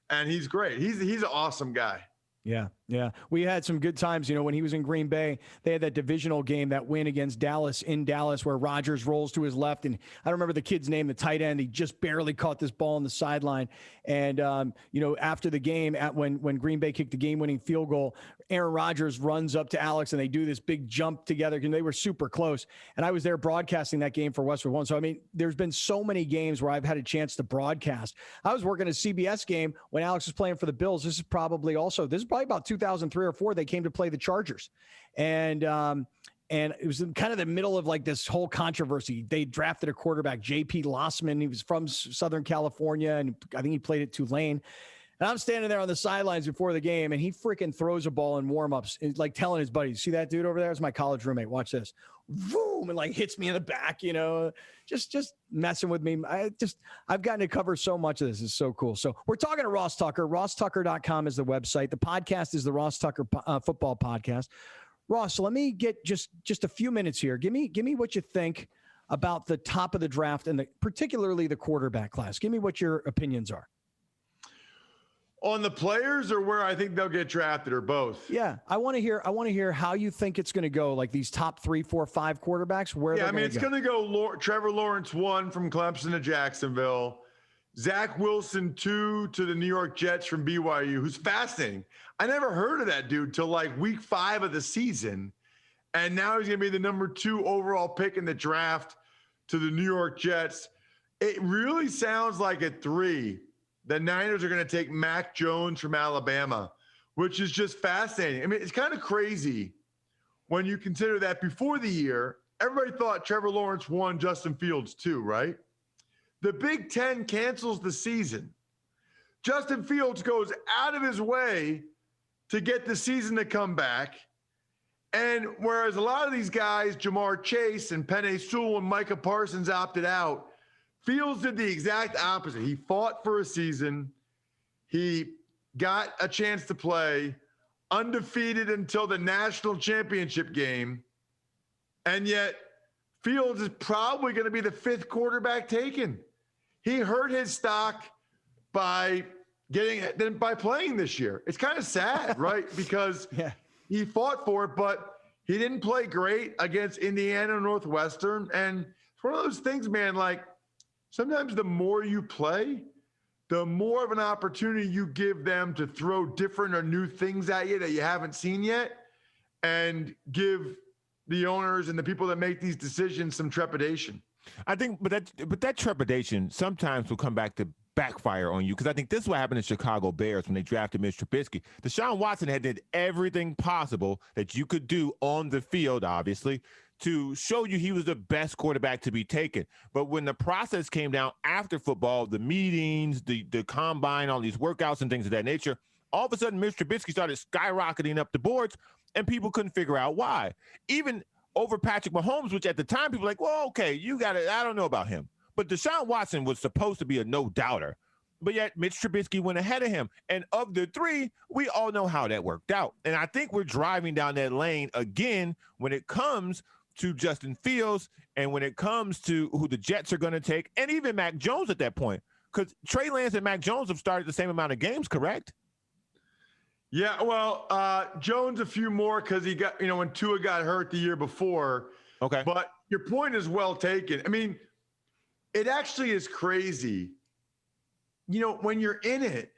and he's great. He's an awesome guy. Yeah, yeah. We had some good times, when he was in Green Bay. They had that divisional game, that win against Dallas in Dallas, where Rodgers rolls to his left. And I don't remember the kid's name, the tight end. He just barely caught this ball on the sideline. And, after the game, when Green Bay kicked the game-winning field goal, Aaron Rodgers runs up to Alex, and they do this big jump together, and they were super close. And I was there broadcasting that game for Westwood One. So, I mean, there's been so many games where I've had a chance to broadcast. I was working a CBS game when Alex was playing for the Bills. This is probably about 2003 or 4. They came to play the Chargers. And it was in kind of the middle of like this whole controversy. They drafted a quarterback, J.P. Lossman. He was from Southern California, and I think he played at Tulane. And I'm standing there on the sidelines before the game, and he freaking throws a ball in warm-ups, like telling his buddies, see that dude over there? It's my college roommate. Watch this. Boom, and like hits me in the back, just messing with me. I've gotten to cover so much of this. It's so cool. So we're talking to Ross Tucker. RossTucker.com is the website. The podcast is the Ross Tucker Football Podcast. Ross, so let me get just a few minutes here. Give me what you think about the top of the draft and particularly the quarterback class. Give me what your opinions are. On the players, or where I think they'll get drafted, or both? Yeah, I want to hear how you think it's going to go. Like these top 3, 4, 5 quarterbacks. It's going to go Trevor Lawrence 1 from Clemson to Jacksonville, Zach Wilson 2 to the New York Jets from BYU, who's fascinating. I never heard of that dude till like week 5 of the season, and now he's going to be the number 2 overall pick in the draft to the New York Jets. It really sounds like at 3. The Niners are going to take Mac Jones from Alabama, which is just fascinating. I mean, it's kind of crazy when you consider that before the year, everybody thought Trevor Lawrence 1, Justin Fields 2, right? The Big Ten cancels the season. Justin Fields goes out of his way to get the season to come back. And whereas a lot of these guys, Jamar Chase and Penei Sewell and Micah Parsons opted out, Fields did the exact opposite. He fought for a season. He got a chance to play, undefeated until the national championship game. And yet Fields is probably going to be the 5th quarterback taken. He hurt his stock by playing this year. It's kind of sad, right? Because he fought for it, but he didn't play great against Indiana Northwestern. And it's one of those things, man, like, sometimes the more you play, the more of an opportunity you give them to throw different or new things at you that you haven't seen yet, and give the owners and the people that make these decisions some trepidation. I think, but that trepidation sometimes will come back to backfire on you, because I think this is what happened in Chicago Bears when they drafted Mitch Trubisky. Deshaun Watson had did everything possible that you could do on the field, obviously, to show you he was the best quarterback to be taken. But when the process came down after football, the meetings, the combine, all these workouts and things of that nature, all of a sudden Mitch Trubisky started skyrocketing up the boards, and people couldn't figure out why. Even over Patrick Mahomes, which at the time people were like, well, okay, you got it. I don't know about him. But Deshaun Watson was supposed to be a no-doubter. But yet Mitch Trubisky went ahead of him. And of the 3, we all know how that worked out. And I think we're driving down that lane again when it comes to Justin Fields and when it comes to who the Jets are going to take, and even Mac Jones at that point, because Trey Lance and Mac Jones have started the same amount of games, correct? Yeah, well, Jones a few more because he got, when Tua got hurt the year before. Okay. But your point is well taken. I mean, it actually is crazy. When you're in it,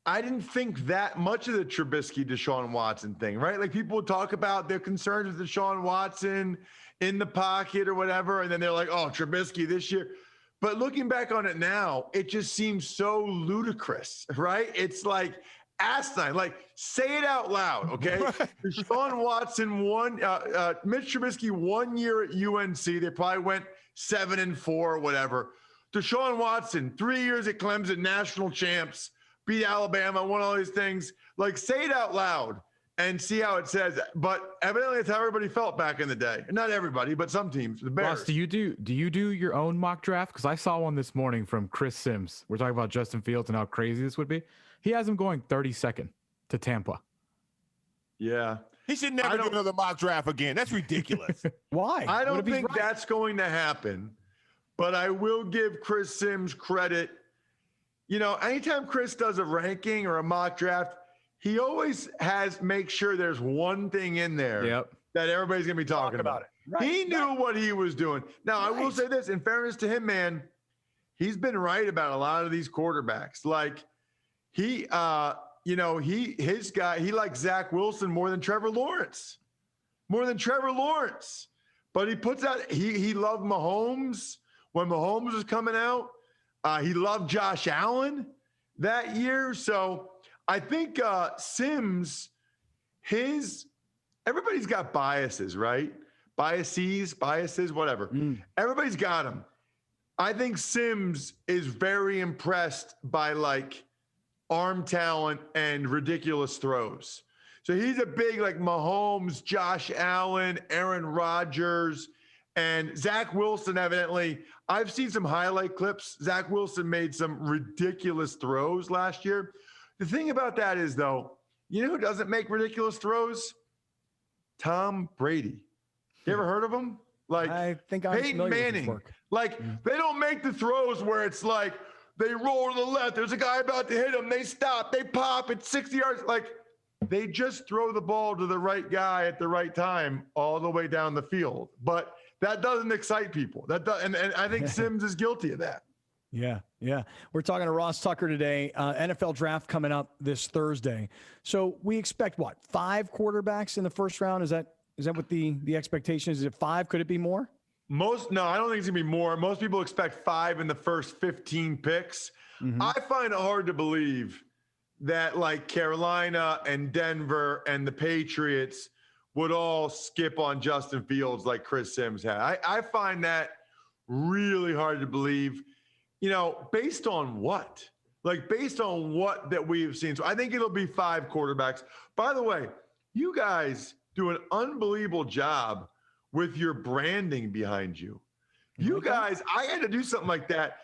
I didn't think that much of the Trubisky Deshaun Watson thing, right? Like, people would talk about their concerns with Deshaun Watson in the pocket or whatever, and then they're like, oh, Trubisky this year. But looking back on it now, it just seems so ludicrous, right? It's like asinine. Like, say it out loud, okay? Deshaun Watson Mitch Trubisky 1 year at UNC. They probably went 7-4 or whatever. Deshaun Watson, 3 years at Clemson, national champs, beat Alabama, won all these things. Like, say it out loud and see how it says. But evidently, it's how everybody felt back in the day. Not everybody, but some teams. The Bears. Ross, do you do your own mock draft? Because I saw one this morning from Chris Sims. We're talking about Justin Fields and how crazy this would be. He has him going 32nd to Tampa. Yeah. He should never do another mock draft again. That's ridiculous. Why? I don't think that's going to happen. But I will give Chris Sims credit. anytime Chris does a ranking or a mock draft, he always makes sure there's one thing in there that everybody's going to be talking about. Right. He knew what he was doing. Now, I will say this, in fairness to him, man, he's been right about a lot of these quarterbacks. Like he likes Zach Wilson more than Trevor Lawrence. But he puts out, he loved Mahomes when Mahomes was coming out. He loved Josh Allen that year. So I think Sims, everybody's got biases, right? Biases, whatever. Everybody's got them. I think Sims is very impressed by like arm talent and ridiculous throws. So he's a big like Mahomes, Josh Allen, Aaron Rodgers, and Zach Wilson. Evidently, I've seen some highlight clips. Zach Wilson made some ridiculous throws last year. The thing about that is, though, you know who doesn't make ridiculous throws? Tom Brady. You ever heard of him? Like I think I'm Peyton Manning. Like they don't make the throws where it's like they roll to the left. There's a guy about to hit him. They stop. They pop. It's 60 yards. Like they just throw the ball to the right guy at the right time all the way down the field. But that doesn't excite people. And I think Sims is guilty of that. Yeah. We're talking to Ross Tucker today. NFL draft coming up this Thursday. So we expect 5 quarterbacks in the first round? Is that what the expectation is? Is it 5? Could it be more? No, I don't think it's gonna be more. Most people expect 5 in the first 15 picks. I find it hard to believe that like Carolina and Denver and the Patriots would all skip on Justin Fields like Chris Sims had. I find that really hard to believe, based on what? Like based on what that we've seen. So I think it'll be 5 quarterbacks. By the way, you guys do an unbelievable job with your branding behind you. You guys, I had to do something like that.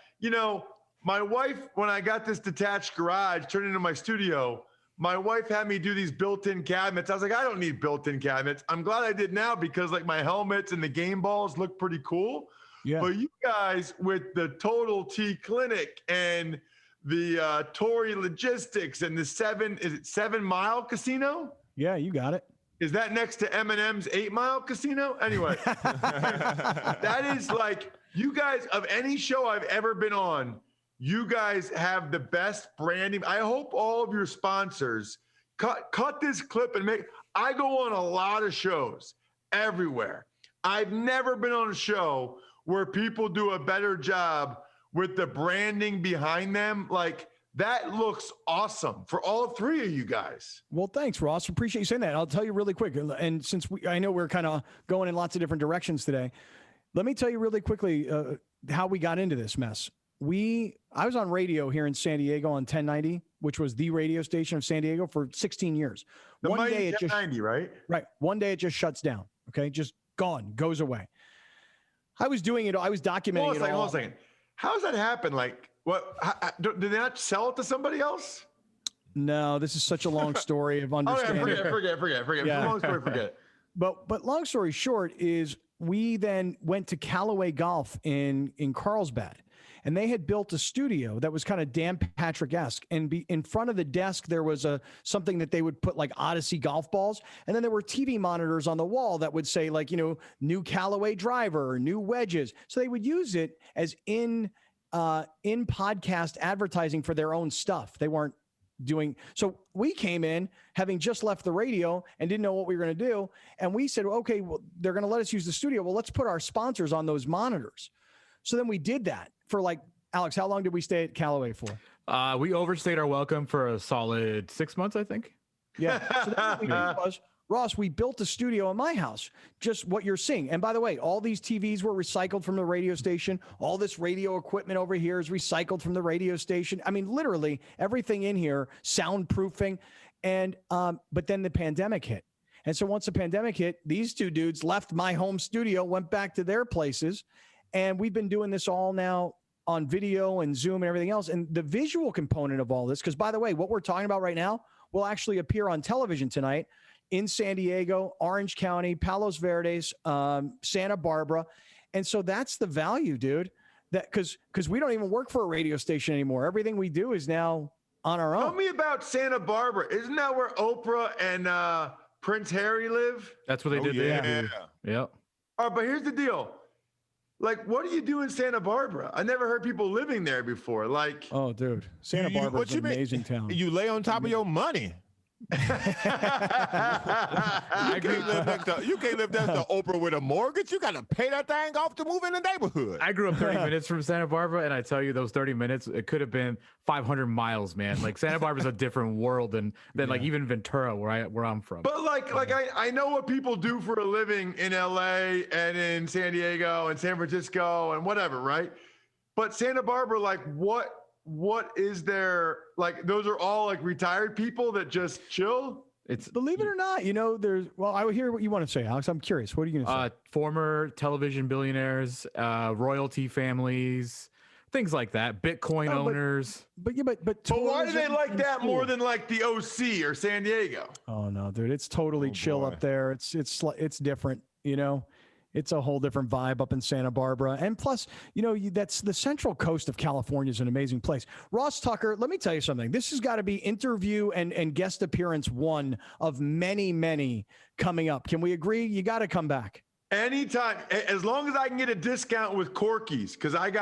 My wife, when I got this detached garage turned into my studio, my wife had me do these built-in cabinets. I was like, I don't need built-in cabinets. I'm glad I did now because like my helmets and the game balls look pretty cool. Yeah. But you guys with the Total T Clinic and the Tory Logistics and the 7 Mile Casino? Yeah, you got it. Is that next to Eminem's 8 Mile Casino? Anyway, that is like, you guys, of any show I've ever been on, you guys have the best branding. I hope all of your sponsors cut this clip and I go on a lot of shows everywhere. I've never been on a show where people do a better job with the branding behind them. Like, that looks awesome for all 3 of you guys. Well, thanks, Ross. Appreciate you saying that. I'll tell you really quick. And since I know we're kind of going in lots of different directions today, let me tell you really quickly how we got into this mess. I was on radio here in San Diego on 1090, which was the radio station of San Diego for 16 years. One day it just 1090, right? Right. One day it just shuts down. Okay. Just gone, goes away. I was doing it. I was documenting it all. Hold on a second. How does that happen? Like, what? Did they not sell it to somebody else? No, this is such a long story of understanding. Forget. Yeah. Long story, forget it. But long story short is we then went to Callaway Golf in Carlsbad, and they had built a studio that was kind of Dan Patrick-esque. And in front of the desk, there was something that they would put like Odyssey golf balls. And then there were TV monitors on the wall that would say like, new Callaway driver or new wedges. So they would use it as in podcast advertising for their own stuff. They weren't doing. So we came in having just left the radio and didn't know what we were going to do. And we said, okay, well, they're going to let us use the studio. Well, let's put our sponsors on those monitors. So then we did that for like, Alex, how long did we stay at Callaway for? We overstayed our welcome for a solid 6 months, I think. Yeah. So then what we did was, Ross, we built a studio in my house, just what you're seeing. And by the way, all these TVs were recycled from the radio station. All this radio equipment over here is recycled from the radio station. I mean, literally everything in here, soundproofing. And, but then the pandemic hit. And so once the pandemic hit, these 2 dudes left my home studio, went back to their places. And we've been doing this all now on video and Zoom and everything else. And the visual component of all this, because by the way, what we're talking about right now will actually appear on television tonight in San Diego, Orange County, Palos Verdes, Santa Barbara. And so that's the value, dude. that because we don't even work for a radio station anymore. Everything we do is now on our own. Tell me about Santa Barbara. Isn't that where Oprah and Prince Harry live? That's what they did there. Yep. All right, but here's the deal. Like, what do you do in Santa Barbara? I never heard people living there before. Like, oh, dude, Santa Barbara is an amazing town. You lay on top of your money. You can't live next to Oprah with a mortgage. You got to pay that thing off to move in the neighborhood. I grew up 30 minutes from Santa Barbara, and I tell you, those 30 minutes, it could have been 500 miles, man. Like, Santa Barbara's a different world than like even Ventura, where I'm from. But I know what people do for a living in LA and in San Diego and San Francisco and whatever, right? But Santa Barbara, like, what is there? Like, those are all like retired people that just chill. It's, believe it or not, I would hear what you want to say, Alex. I'm curious. What are you going to say? Former television billionaires, royalty families, things like that. Bitcoin owners. But why do they like that more than like the OC or San Diego? Oh no, dude, it's totally chill up there. It's different, It's a whole different vibe up in Santa Barbara. And plus, that's the Central Coast of California is an amazing place. Ross Tucker, let me tell you something. This has got to be interview and guest appearance one of many, many coming up. Can we agree? You got to come back. Anytime, as long as I can get a discount with Corky's, because as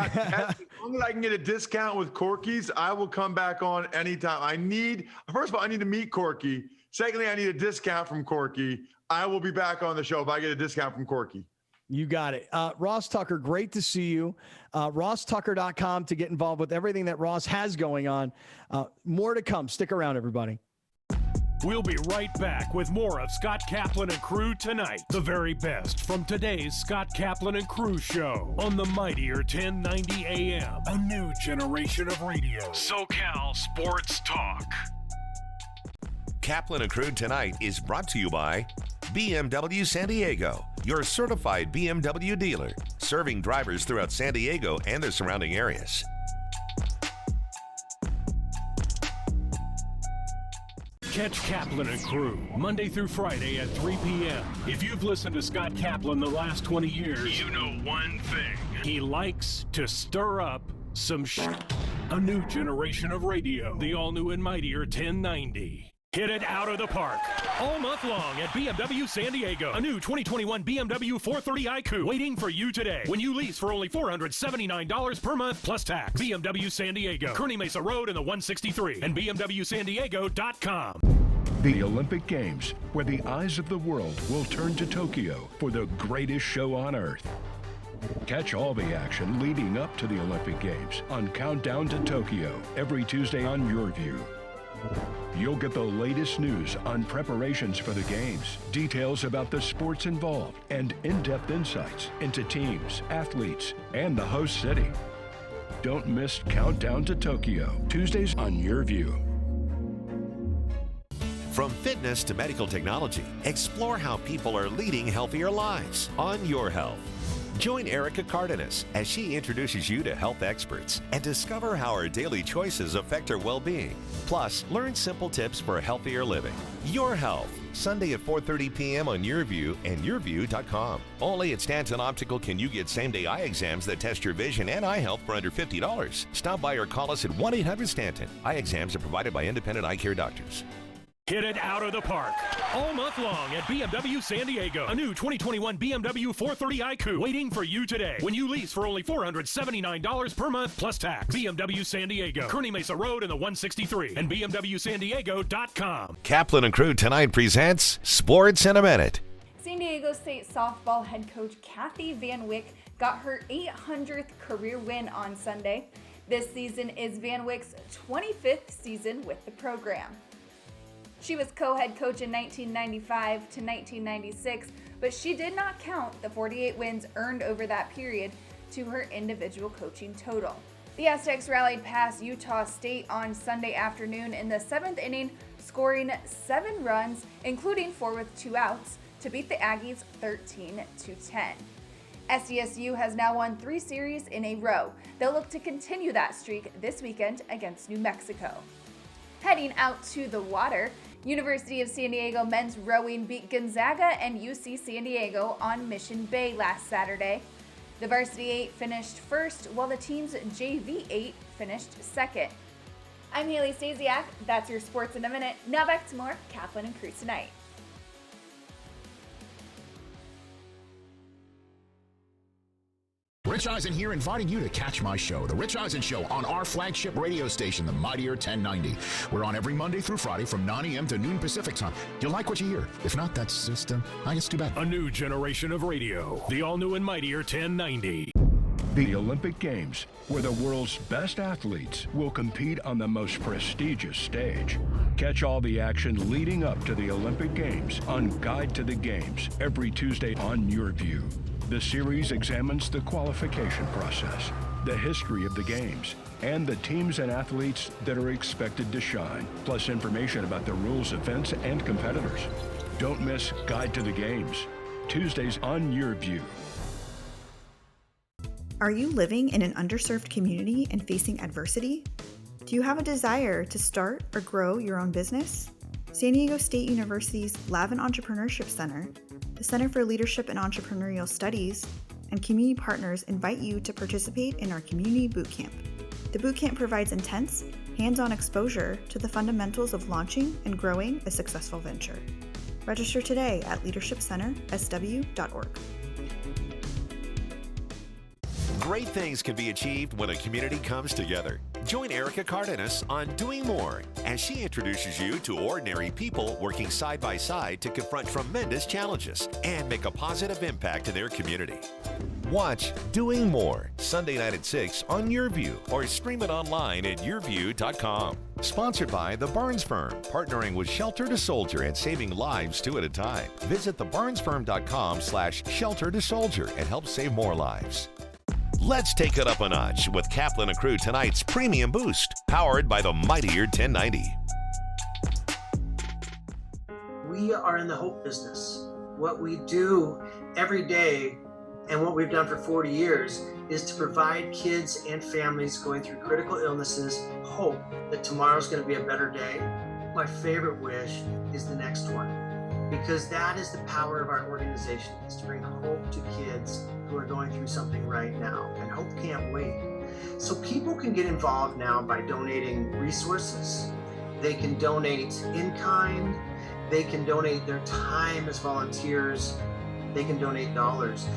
long as I can get a discount with Corky's, I will come back on anytime. First of all, I need to meet Corky. Secondly, I need a discount from Corky. I will be back on the show if I get a discount from Corky. You got it. Ross Tucker, great to see you. RossTucker.com to get involved with everything that Ross has going on. More to come. Stick around, everybody. We'll be right back with more of Scott Kaplan and Crew Tonight. The very best from today's Scott Kaplan and Crew show on the mightier 1090 AM. A new generation of radio. SoCal Sports Talk. Kaplan and Crew Tonight is brought to you by BMW San Diego, your certified BMW dealer, serving drivers throughout San Diego and the surrounding areas. Catch Kaplan and Crew Monday through Friday at 3 p.m. If you've listened to Scott Kaplan the last 20 years, you know one thing. He likes to stir up some A new generation of radio. The all-new and mightier 1090. Hit it out of the park all month long at BMW San Diego. A new 2021 BMW 430 iQ waiting for you today when you lease for only $479 per month plus tax. BMW San Diego, Kearney Mesa Road in the 163 and BMWSanDiego.com. The Olympic Games, where the eyes of the world will turn to Tokyo for the greatest show on earth. Catch all the action leading up to the Olympic Games on Countdown to Tokyo every Tuesday on Your View. You'll get the latest news on preparations for the games, details about the sports involved, and in-depth insights into teams, athletes, and the host city. Don't miss Countdown to Tokyo, Tuesdays on Your View. From fitness to medical technology, explore how people are leading healthier lives on Your Health. Join Erica Cardenas as she introduces you to health experts and discover how our daily choices affect our well-being. Plus, learn simple tips for a healthier living. Your Health, Sunday at 4:30 p.m. on YourView and YourView.com. Only at Stanton Optical can you get same-day eye exams that test your vision and eye health for under $50. Stop by or call us at 1-800-STANTON. Eye exams are provided by independent eye care doctors. Hit it out of the park all month long at BMW San Diego. A new 2021 BMW 430 iQ waiting for you today when you lease for only $479 per month plus tax. BMW San Diego, Kearney Mesa Road in the 163 and BMWSanDiego.com. Kaplan and Crew Tonight presents Sports in a Minute. San Diego State softball head coach Kathy Van Wyck got her 800th career win on Sunday. This season is Van Wyck's 25th season with the program. She was co-head coach in 1995 to 1996, but she did not count the 48 wins earned over that period to her individual coaching total. The Aztecs rallied past Utah State on Sunday afternoon in the 7th inning, scoring 7 runs, including 4 with 2 outs, to beat the Aggies 13-10. SDSU has now won 3 series in a row. They'll look to continue that streak this weekend against New Mexico. Heading out to the water, University of San Diego men's rowing beat Gonzaga and UC San Diego on Mission Bay last Saturday. The varsity 8 finished first, while the team's JV 8 finished second. I'm Haley Stasiak. That's your sports in a minute. Now back to more Kaplan and Crew Tonight. Rich Eisen here, inviting you to catch my show, The Rich Eisen Show, on our flagship radio station, the Mightier 1090. We're on every Monday through Friday from 9 a.m. to noon Pacific time. You'll like what you hear. If not, that's just, I guess, too bad. A new generation of radio. The all-new and Mightier 1090. The Olympic Games, where the world's best athletes will compete on the most prestigious stage. Catch all the action leading up to the Olympic Games on Guide to the Games every Tuesday on Your View. The series examines the qualification process, the history of the games, and the teams and athletes that are expected to shine, plus information about the rules, events, and competitors. Don't miss Guide to the Games, Tuesdays on Your View. Are you living in an underserved community and facing adversity? Do you have a desire to start or grow your own business? San Diego State University's Lavin Entrepreneurship Center, the Center for Leadership and Entrepreneurial Studies, and community partners invite you to participate in our Community Bootcamp. The bootcamp provides intense, hands-on exposure to the fundamentals of launching and growing a successful venture. Register today at leadershipcentersw.org. Great things can be achieved when a community comes together. Join Erica Cardenas on Doing More as she introduces you to ordinary people working side by side to confront tremendous challenges and make a positive impact in their community. Watch Doing More Sunday night at 6 on Your View or stream it online at yourview.com. Sponsored by The Barnes Firm, partnering with Shelter to Soldier and saving lives 2 at a time. Visit thebarnesfirm.com/shelter to soldier and help save more lives. Let's take it up a notch with Kaplan and Crew Tonight's Premium Boost, powered by the Mightier 1090. We are in the hope business. What we do every day and what we've done for 40 years is to provide kids and families going through critical illnesses hope that tomorrow's going to be a better day. My favorite wish is the next one, because that is the power of our organization, is to bring hope to kids who are going through something right now, and hope can't wait. So people can get involved now by donating resources. They can donate in kind, they can donate their time as volunteers, they can donate dollars,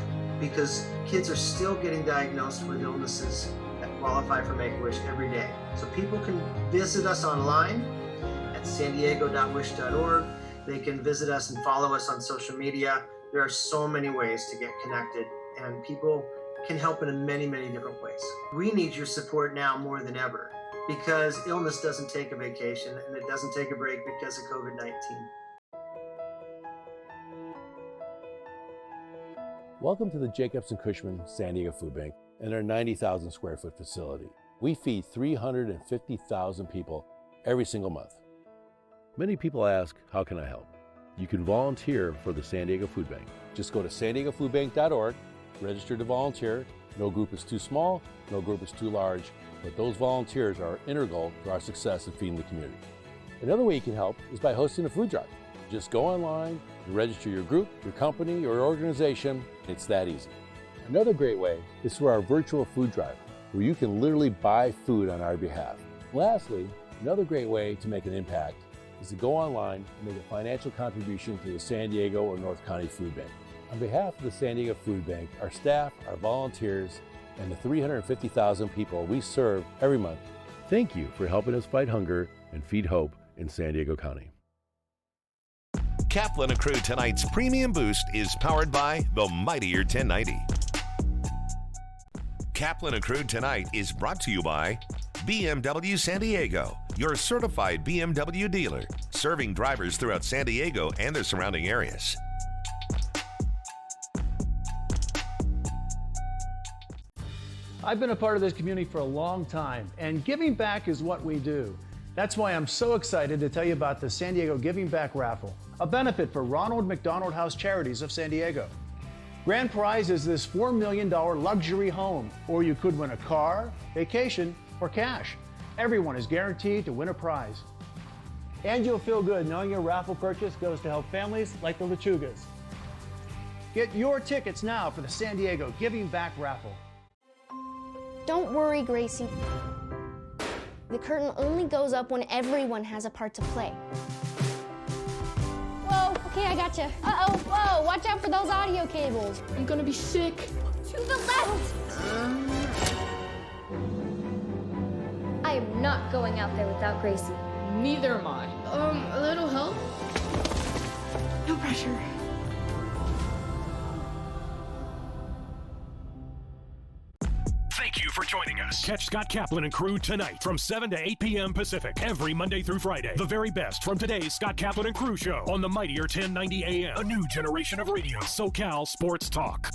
because kids are still getting diagnosed with illnesses that qualify for Make-A-Wish every day. So people can visit us online at sandiego.wish.org. They can visit us and follow us on social media. There are so many ways to get connected, and people can help in many, many different ways. We need your support now more than ever, because illness doesn't take a vacation and it doesn't take a break because of COVID-19. Welcome to the Jacobs & Cushman San Diego Food Bank and our 90,000 square foot facility. We feed 350,000 people every single month. Many people ask, how can I help? You can volunteer for the San Diego Food Bank. Just go to sandiegofoodbank.org, register to volunteer. No group is too small, no group is too large, but those volunteers are integral to our success in feeding the community. Another way you can help is by hosting a food drive. Just go online and register your group, your company, or organization. It's that easy. Another great way is through our virtual food drive, where you can literally buy food on our behalf. Lastly, another great way to make an impact is to go online and make a financial contribution to the San Diego or North County Food Bank. On behalf of the San Diego Food Bank, our staff, our volunteers, and the 350,000 people we serve every month, thank you for helping us fight hunger and feed hope in San Diego County. Kaplan and Crew Tonight's Premium Boost is powered by the Mightier 1090. Kaplan and Crew Tonight is brought to you by BMW San Diego, your certified BMW dealer, serving drivers throughout San Diego and the surrounding areas. I've been a part of this community for a long time, and giving back is what we do. That's why I'm so excited to tell you about the San Diego Giving Back Raffle, a benefit for Ronald McDonald House Charities of San Diego. Grand prize is this $4 million luxury home, or you could win a car, vacation, or cash. Everyone is guaranteed to win a prize. And you'll feel good knowing your raffle purchase goes to help families like the Lechugas. Get your tickets now for the San Diego Giving Back Raffle. Don't worry, Gracie. The curtain only goes up when everyone has a part to play. Whoa, okay, I gotcha. Uh-oh, whoa, watch out for those audio cables. I'm gonna be sick. To the left! I am not going out there without Gracie. Neither am I. A little help? No pressure. Thank you for joining us. Catch Scott Kaplan and Crew tonight from 7 to 8 p.m. Pacific every Monday through Friday. The very best from today's Scott Kaplan and Crew show on the mightier 1090 AM. A new generation of radio. SoCal Sports Talk.